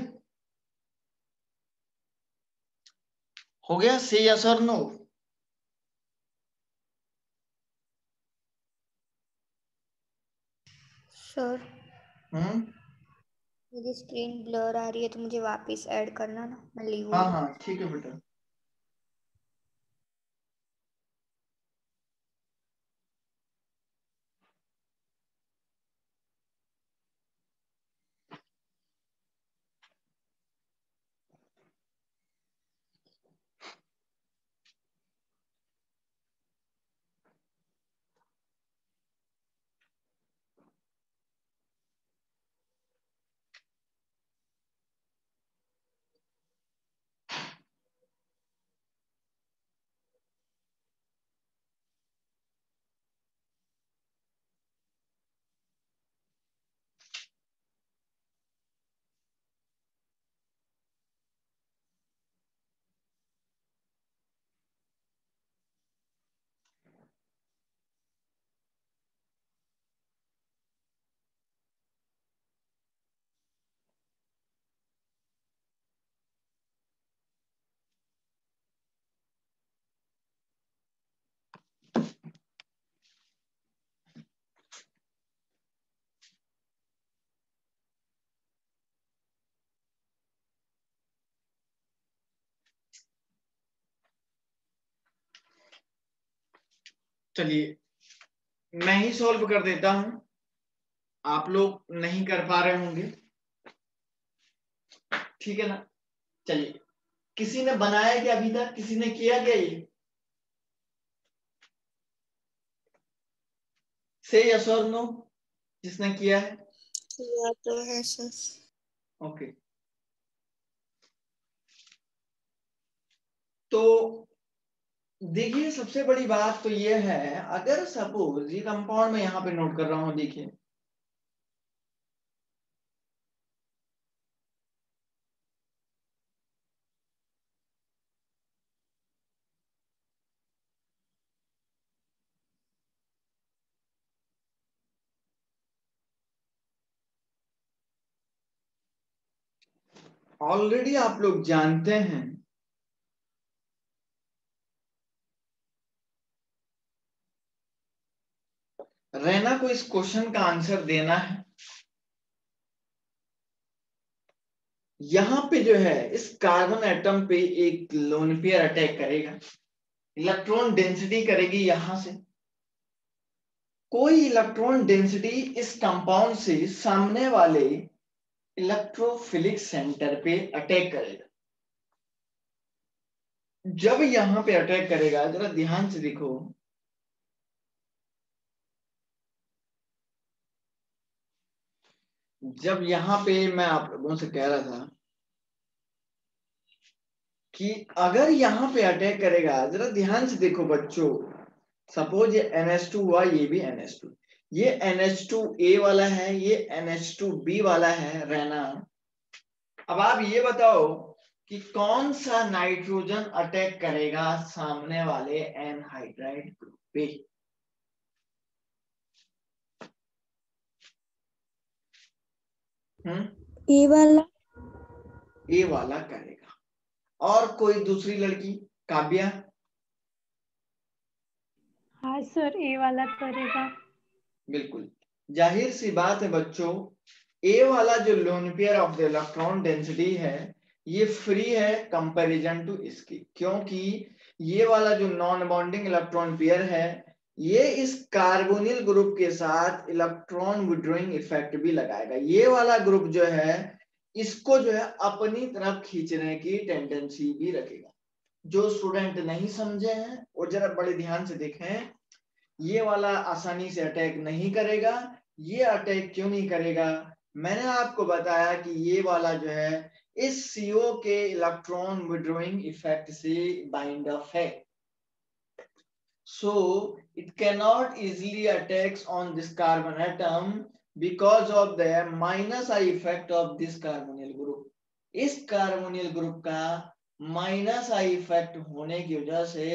हो गया? से यस और नो? सर हम्म, मेरी स्क्रीन ब्लर आ रही है तो मुझे वापस ऐड करना ना, मैं लीव हो हाँ रही हूँ। हाँ ठीक है बेटा। चलिए मैं ही सॉल्व कर देता हूं, आप लोग नहीं कर पा रहे होंगे, ठीक है ना? चलिए, किसी ने बनाया क्या अभी तक? किसी ने किया क्या ये? से यस और नो जिसने किया है। किया तो है सर। ओके, तो देखिए सबसे बड़ी बात तो ये है, अगर सपोज ये कंपाउंड में यहां पे नोट कर रहा हूं, देखिए ऑलरेडी आप लोग जानते हैं रैना को इस क्वेश्चन का आंसर देना है। यहां पे जो है इस कार्बन एटम पे एक लोन पेयर अटैक करेगा, इलेक्ट्रॉन डेंसिटी करेगी यहां से, कोई इलेक्ट्रॉन डेंसिटी इस कंपाउंड से सामने वाले इलेक्ट्रोफिलिक सेंटर पे अटैक करेगा। जब यहां पे अटैक करेगा, जरा ध्यान से देखो, जब यहां पे मैं आप लोगों से कह रहा था कि अगर यहां पे अटैक करेगा, जरा ध्यान से देखो बच्चों, सपोज ये NH2 हुआ, ये भी NH2, ये NH2A वाला है, ये NH2B वाला है रैना। अब आप ये बताओ कि कौन सा नाइट्रोजन अटैक करेगा सामने वाले एनहाइड्राइड ग्रुप पे? ए वाला। ए वाला करेगा। और कोई दूसरी लड़की? काव्या? हाँ सर, ए वाला करेगा। बिल्कुल, जाहिर सी बात है बच्चों, ए वाला जो lone pair of the electron density है, ये फ्री है कंपैरिजन टू इसकी, क्योंकि ये वाला जो नॉन बॉन्डिंग इलेक्ट्रॉन पेयर है, ये इस कार्बोनिल ग्रुप के साथ इलेक्ट्रॉन विड्रॉइंग इफेक्ट भी लगाएगा। ये वाला ग्रुप जो है, इसको जो है अपनी तरफ खींचने की टेंडेंसी भी रखेगा। जो स्टूडेंट नहीं समझे हैं वो जरा बड़े ध्यान से देखें, ये वाला आसानी से अटैक नहीं करेगा। ये अटैक क्यों नहीं करेगा? मैंने आपको बताया कि ये वाला जो है इस CO के इलेक्ट्रॉन विड्रॉइंग इफेक्ट से बाइंड अप है, so it cannot easily attacks on this carbon atom because of the minus I effect of this carbonyl group। इस कार्बोनिल ग्रुप का माइनस आई इफेक्ट होने की वजह से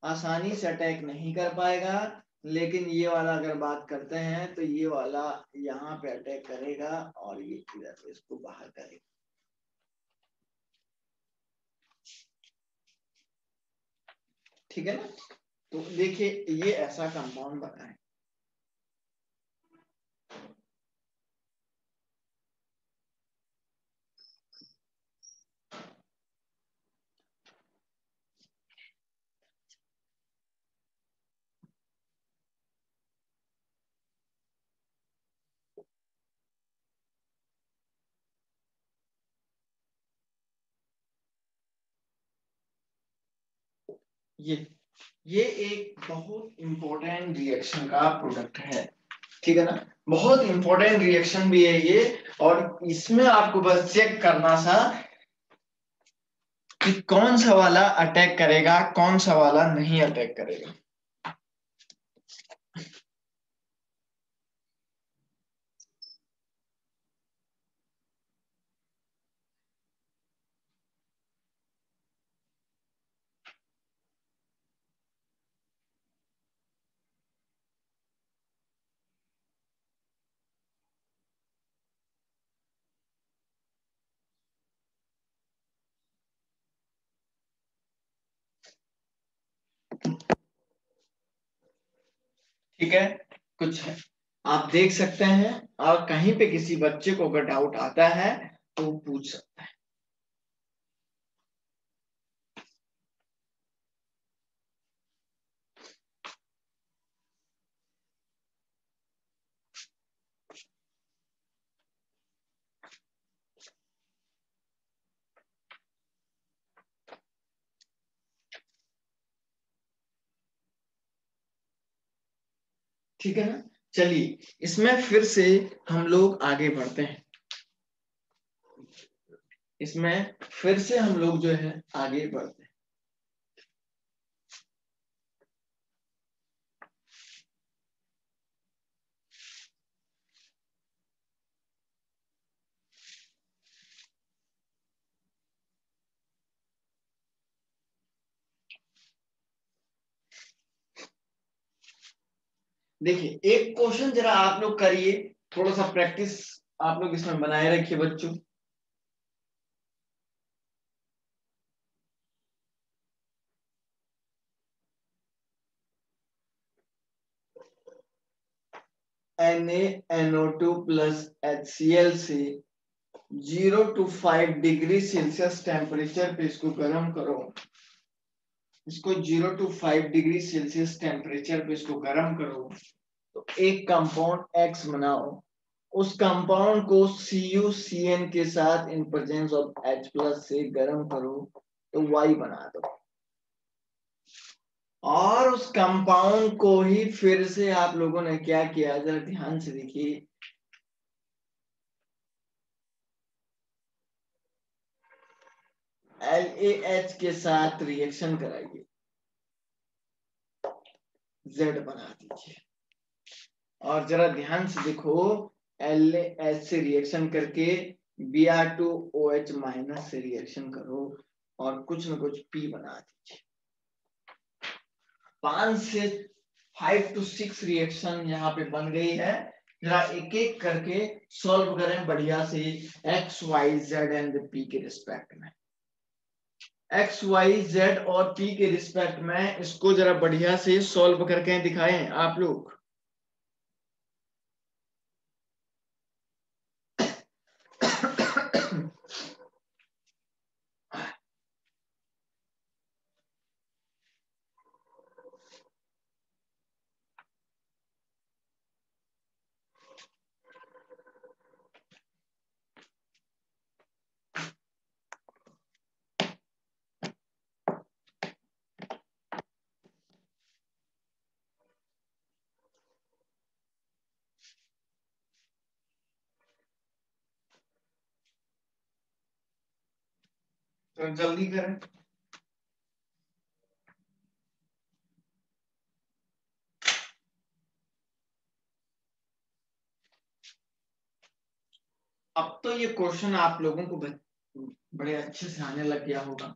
आसानी से अटैक नहीं कर पाएगा। लेकिन ये वाला अगर बात करते हैं तो ये वाला यहाँ पे अटैक करेगा और ये इधर इसको बाहर करेगा। ठीक है ना। तो देखिए ये ऐसा कंपाउंड बना है। ये एक बहुत इंपॉर्टेंट रिएक्शन का प्रोडक्ट है, ठीक है ना। बहुत इंपॉर्टेंट रिएक्शन भी है ये, और इसमें आपको बस चेक करना था कि कौन सा वाला अटैक करेगा, कौन सा वाला नहीं अटैक करेगा। ठीक है, कुछ है आप देख सकते हैं, और कहीं पे किसी बच्चे को अगर डाउट आता है तो वो पूछ सकता है। ठीक है ना। चलिए इसमें फिर से हम लोग आगे बढ़ते हैं। इसमें फिर से हम लोग जो है आगे बढ़ते हैं। देखिए एक क्वेश्चन जरा आप लोग करिए, थोड़ा सा प्रैक्टिस आप लोग इसमें बनाए रखिए बच्चों। NaNO2 प्लस HCl से 0 to 5 डिग्री सेल्सियस टेम्परेचर पे इसको गर्म करो। इसको 0 to 5 डिग्री सेल्सियस टेम्परेचर पे इसको गर्म करो तो एक कंपाउंड X बनाओ। उस कंपाउंड को CuCN के साथ in presence of H plus से गर्म करो तो Y बना दो। और उस कंपाउंड को ही फिर से आप लोगों ने क्या किया, जरा ध्यान से देखिए। LaH के साथ रिएक्शन कराइए, Z बना दीजिए। और जरा ध्यान से देखो, LaH से रिएक्शन करके Br2OH माइनस से रिएक्शन करो और कुछ न कुछ P बना दीजिए। 5 से 5 to 6 रिएक्शन यहाँ पे बन गई है। जरा एक एक करके सॉल्व करें बढ़िया से X, Y, Z and P के रिस्पेक्ट में। X, Y, Z और P के रिस्पेक्ट में इसको जरा बढ़िया से सॉल्व करके दिखाएं आप लोग। तो जल्दी करें। अब तो ये क्वेश्चन आप लोगों को बड़े अच्छे से आने लग गया होगा।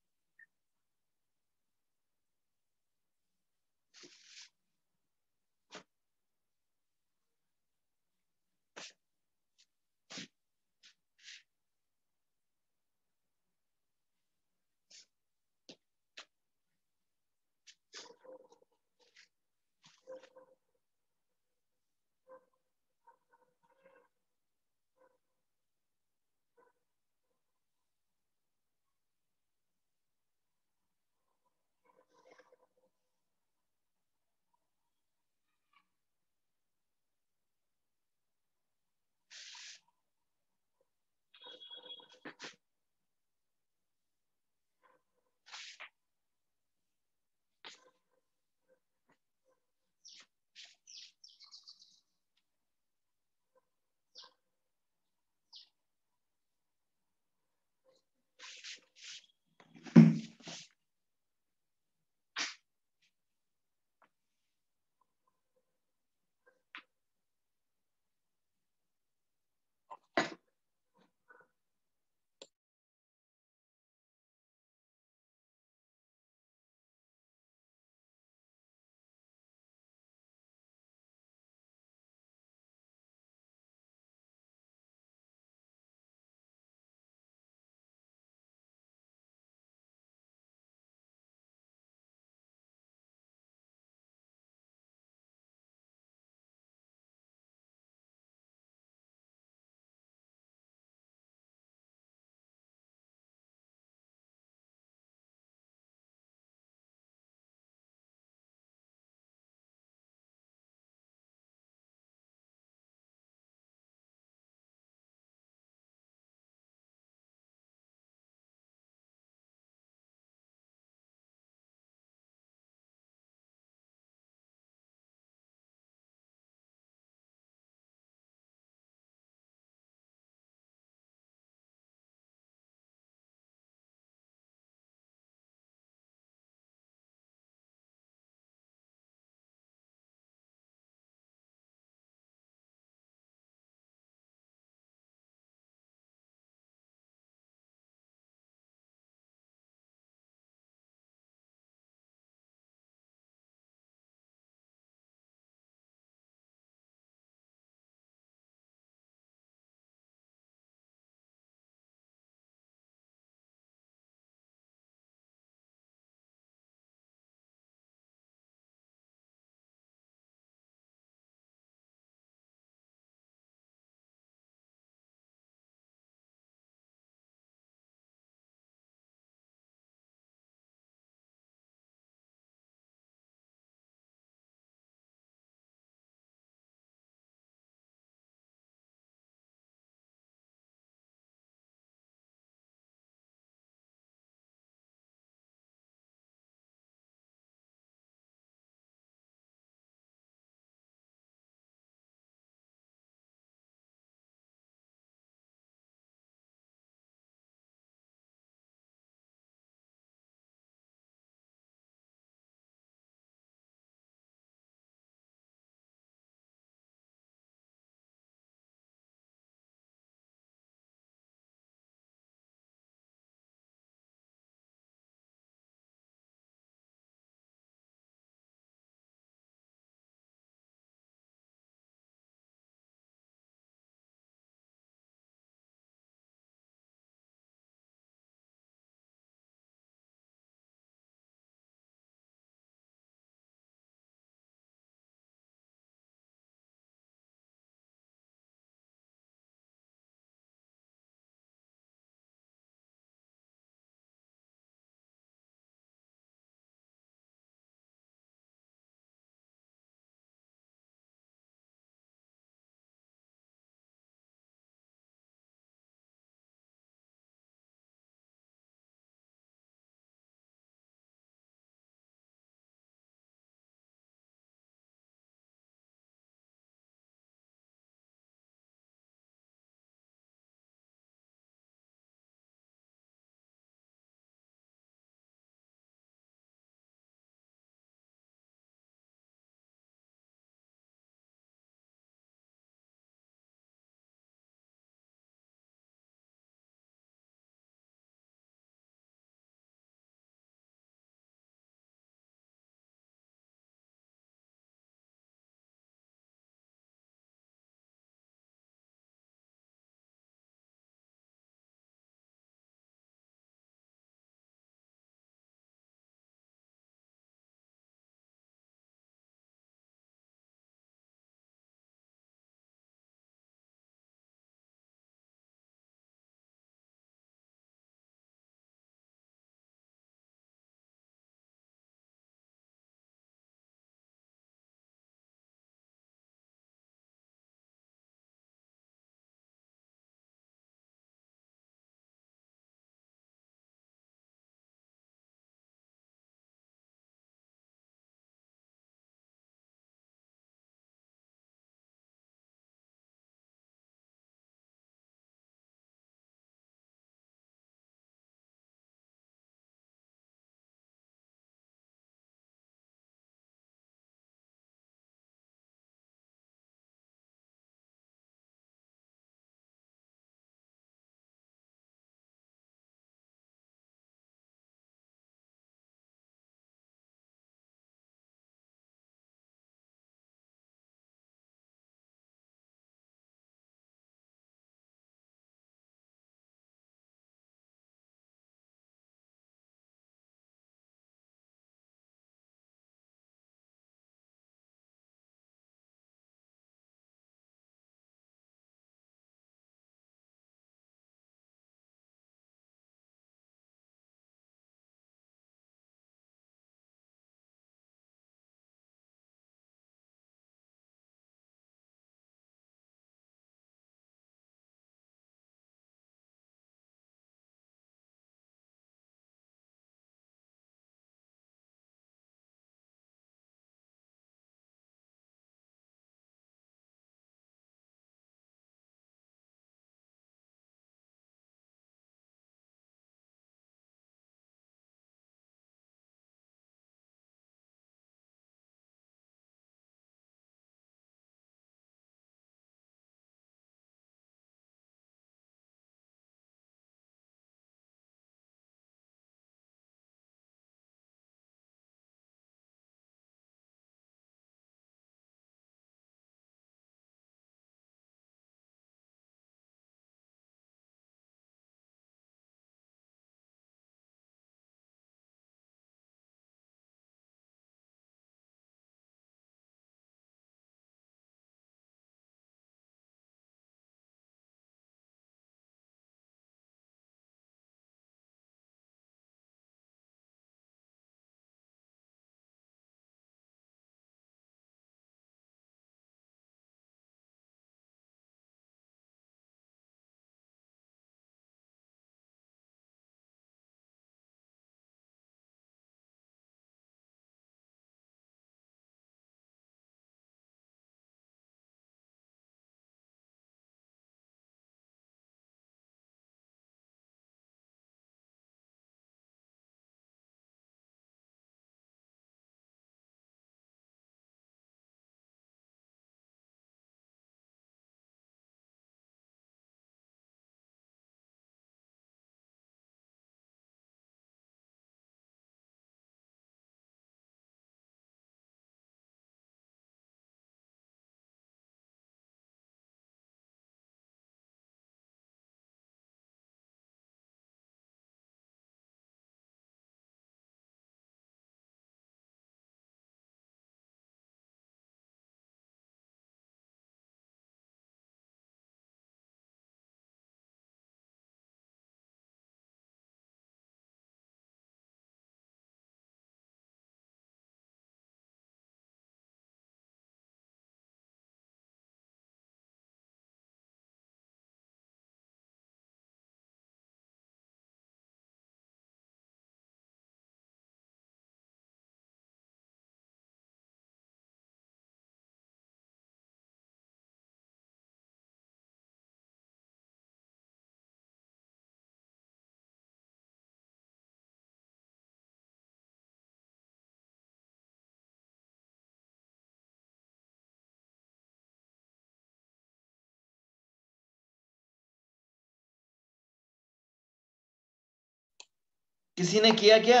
किसी ने किया क्या?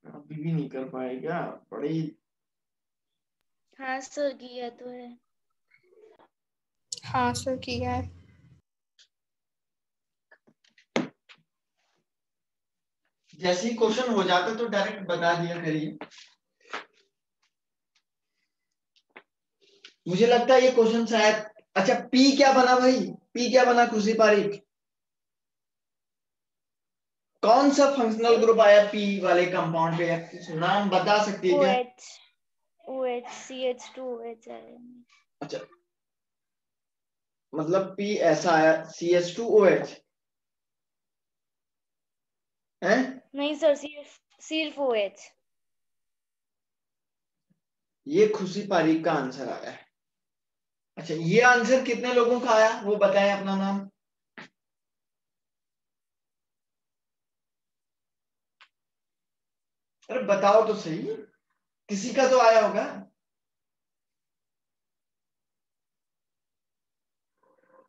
अभी भी नहीं कर पाए क्या? बड़ी। हाँ सर किया तो है। हाँ सर किया है। जैसे ही क्वेश्चन हो जाता तो डायरेक्ट बता दिया करिए। मुझे लगता है ये क्वेश्चन शायद, अच्छा पी क्या बना भाई? पी क्या बना खुशी पारीख? कौन सा फंक्शनल ग्रुप आया पी वाले कंपाउंड पे? नाम बता सकती है क्या? OH CH2OH है। अच्छा, मतलब पी ऐसा आया CH2OH है? नहीं सर सिर्फ OH। ये खुशी पारीख का आंसर आया है। अच्छा, ये आंसर कितने लोगों का आया वो बताएं अपना नाम। अरे बताओ तो सही, किसी का तो आया होगा।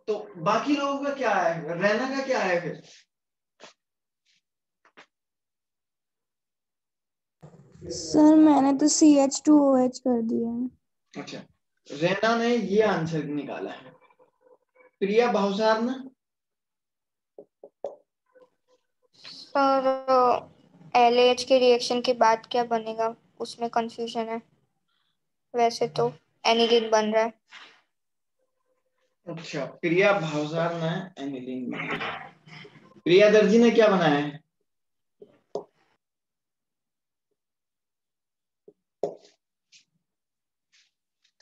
तो बाकी लोगों का क्या आया? रैना का क्या आया फिर? सर मैंने तो CH2OH कर दिया है। अच्छा, रैना ने ये आंसर निकाला है। प्रिया भावसार ने? सर LH के रिएक्शन के बाद क्या बनेगा उसमें कंफ्यूजन है। वैसे तो एनिलीन बन रहा है। अच्छा, प्रिया भावसार ने एनिलीन बनाया। प्रिया दर्जी ने क्या बनाया है?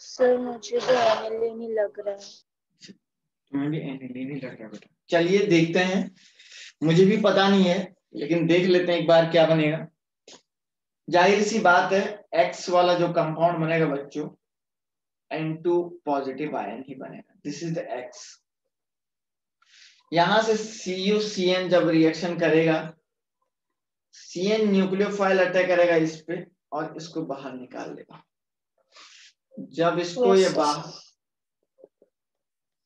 सर मुझे तो एनिलीन ही लग रहा है। तुम्हें भी एनिलीन ही लग रहा है बेटा। चलिए देखते हैं, मुझे भी पता नहीं है लेकिन देख लेते हैं एक बार क्या बनेगा। जाहिर सी बात है, एक्स वाला जो कंपाउंड बनेगा बच्चों, N2 पॉजिटिव आयन ही बनेगा। This is the x. यहां से CuCN जब रिएक्शन करेगा, CN न्यूक्लियोफाइल अटैक करेगा इस पे और इसको बाहर निकाल देगा। जब इसको ये बाहर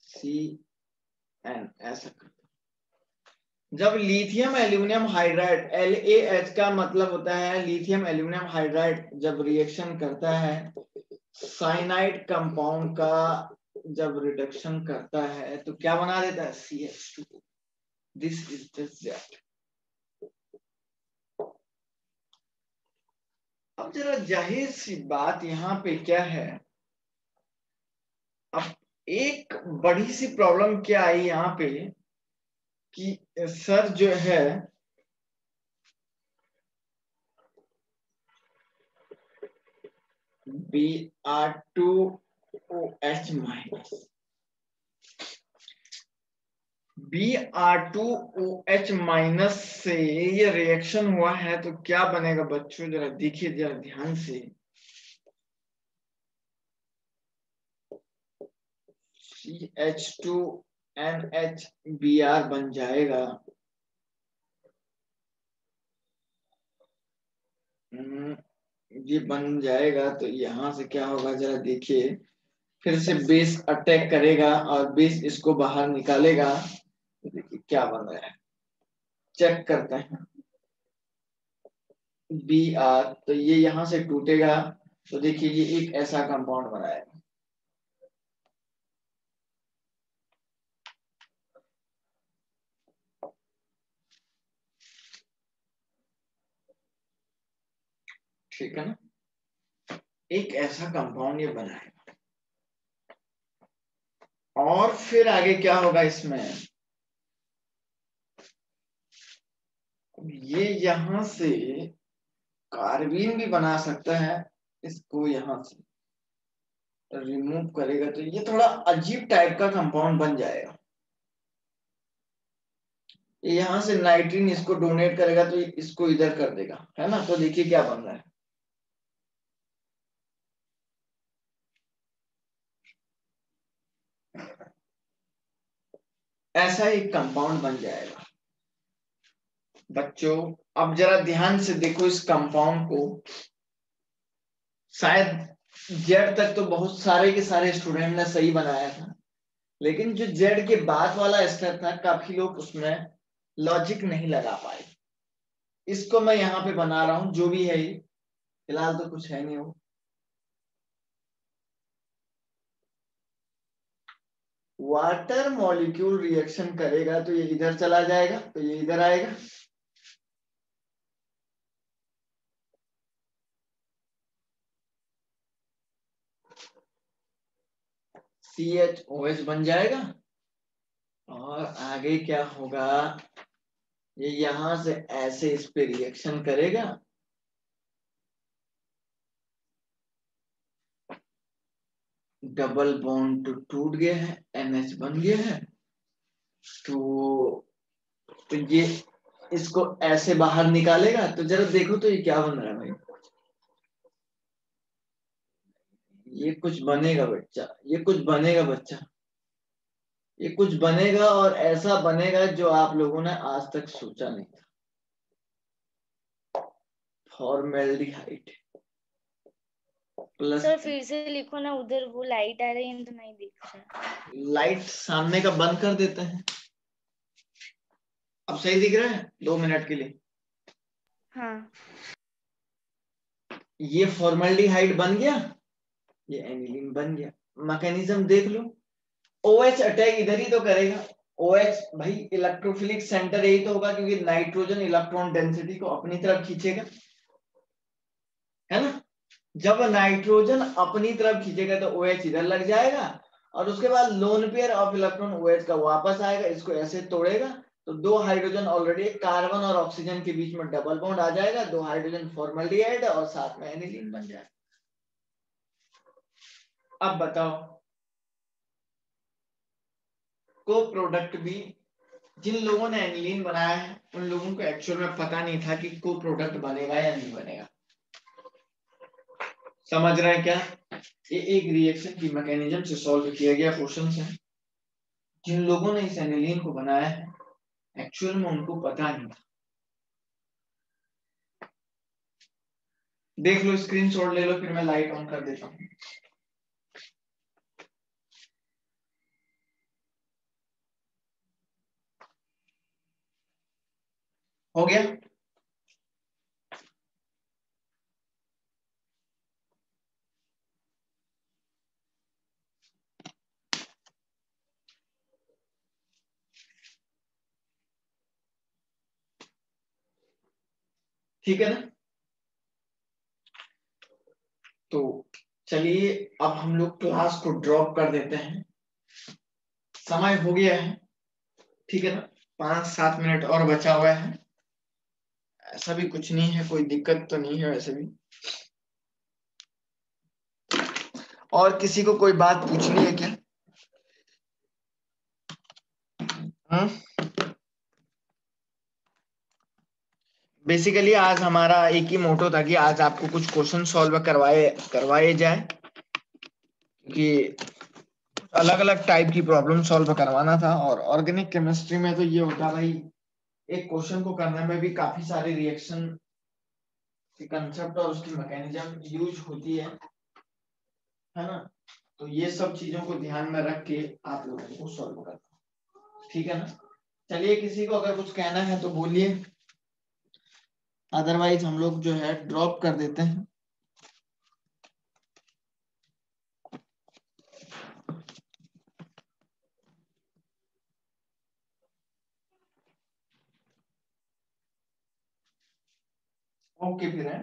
CN ऐसा कर, जब लिथियम एल्यूमिनियम हाइड्राइड LaH का मतलब होता है लिथियम एल्यूमिनियम हाइड्राइड, जब रिएक्शन करता है साइनाइड कंपाउंड का, जब रिडक्शन करता है तो क्या बना देता है? CH2। This is just that. अब जरा जाहिर सी बात यहाँ पे क्या है, अब एक बड़ी सी प्रॉब्लम क्या आई यहाँ पे कि सर जो है Br2OH माइनस, Br2OH माइनस से ये रिएक्शन हुआ है तो क्या बनेगा बच्चों? जरा देखिए जरा ध्यान से। CH2NHBr बन जाएगा। ये बन जाएगा तो यहां से क्या होगा जरा देखिए। फिर से बेस अटैक करेगा और बेस इसको बाहर निकालेगा। तो देखिए क्या बन रहा है, चेक करते हैं। Br, तो ये यहां से टूटेगा तो देखिए ये एक ऐसा कंपाउंड बनाएगा। ठीक है ना, एक ऐसा कंपाउंड ये बनाएगा। और फिर आगे क्या होगा इसमें, ये यहां से कार्बीन भी बना सकता है। इसको यहां से रिमूव करेगा तो ये थोड़ा अजीब टाइप का कंपाउंड बन जाएगा। यहां से नाइट्रीन इसको डोनेट करेगा तो इसको इधर कर देगा, है ना। तो देखिए क्या बन रहा है, ऐसा एक कंपाउंड बन जाएगा बच्चों। अब जरा ध्यान से देखो इस कंपाउंड को, शायद जेड तक तो बहुत सारे के सारे स्टूडेंट ने सही बनाया था, लेकिन जो जेड के बाद वाला स्टेप था काफी लोग उसमें लॉजिक नहीं लगा पाए। इसको मैं यहाँ पे बना रहा हूं, जो भी है ये फिलहाल तो कुछ है नहीं वो। वाटर मॉलिक्यूल रिएक्शन करेगा तो ये इधर चला जाएगा, तो ये इधर आएगा। CHOH बन जाएगा और आगे क्या होगा, ये यहां से ऐसे इस पे रिएक्शन करेगा, डबल बॉन्ड तो टूट गया है, NH बन गया है। तो ये इसको ऐसे बाहर निकालेगा, तो जरा देखो तो ये क्या बन रहा है भाई। ये कुछ बनेगा बच्चा, ये कुछ बनेगा बच्चा, ये कुछ बनेगा और ऐसा बनेगा जो आप लोगों ने आज तक सोचा नहीं था। Formaldehyde plus. सर फिर से लिखो ना, उधर वो लाइट आ रही है तो नहीं दिख रहा। लाइट सामने का बंद कर देते हैं। अब सही दिख रहा है 2 मिनट के लिए। हाँ ये फॉर्मेल्डिहाइड बन गया, ये एनिलीन बन गया। मैकेनिज्म देख लो, OH अटैक इधर ही तो करेगा। OH भाई इलेक्ट्रोफिलिक सेंटर यही तो होगा, क्योंकि नाइट्रोजन इलेक्ट्रॉन डेंसिटी को अपनी तरफ खींचेगा, है ना। जब नाइट्रोजन अपनी तरफ खींचेगा तो OH इधर लग जाएगा, और उसके बाद lone pair of electron OH का वापस आएगा, इसको ऐसे तोड़ेगा, तो 2 हाइड्रोजन ऑलरेडी कार्बन और ऑक्सीजन के बीच में डबल बॉन्ड आ जाएगा, 2 हाइड्रोजन फॉर्मल्डिहाइड और साथ में एनिलीन बन जाएगा। अब बताओ, को प्रोडक्ट भी जिन लोगों ने एनिलीन बनाया है उन लोगों को एक्चुअल में पता नहीं था कि को प्रोडक्ट बनेगा या नहीं बनेगा। समझ रहे हैं क्या? ये एक रिएक्शन की मैकेनिज्म से सॉल्व किया गया क्वेश्चन है। जिन लोगों ने इस एनिलीन को बनाया है एक्चुअल में उनको पता नहीं था। देख लो, स्क्रीनशॉट ले लो, फिर मैं लाइट ऑन कर देता हूँ। हो गया? ठीक है ना? तो चलिए अब हम लोग क्लास को ड्रॉप कर देते हैं, समय हो गया है, ठीक है ना। 5-7 मिनट और बचा हुआ है, ऐसा भी कुछ नहीं है, कोई दिक्कत तो नहीं है वैसे भी। और किसी को कोई बात पूछनी है क्या? बेसिकली आज हमारा एक ही मोटो था कि आज आपको कुछ क्वेश्चन सॉल्व करवाए जाए, क्योंकि अलग अलग टाइप की प्रॉब्लम सॉल्व करवाना था। और ऑर्गेनिक केमिस्ट्री में तो ये होता भाई, एक क्वेश्चन को करने में भी काफी सारे रिएक्शन की कंसेप्ट और उसकी मैकेनिज्म यूज होती है ना। तो ये सब चीजों को ध्यान में रख के आप लोगों को सॉल्व करना, ठीक है ना। चलिए, किसी को अगर कुछ कहना है तो बोलिए, अदरवाइज हम लोग जो है ड्रॉप कर देते हैं। ओके फिर है।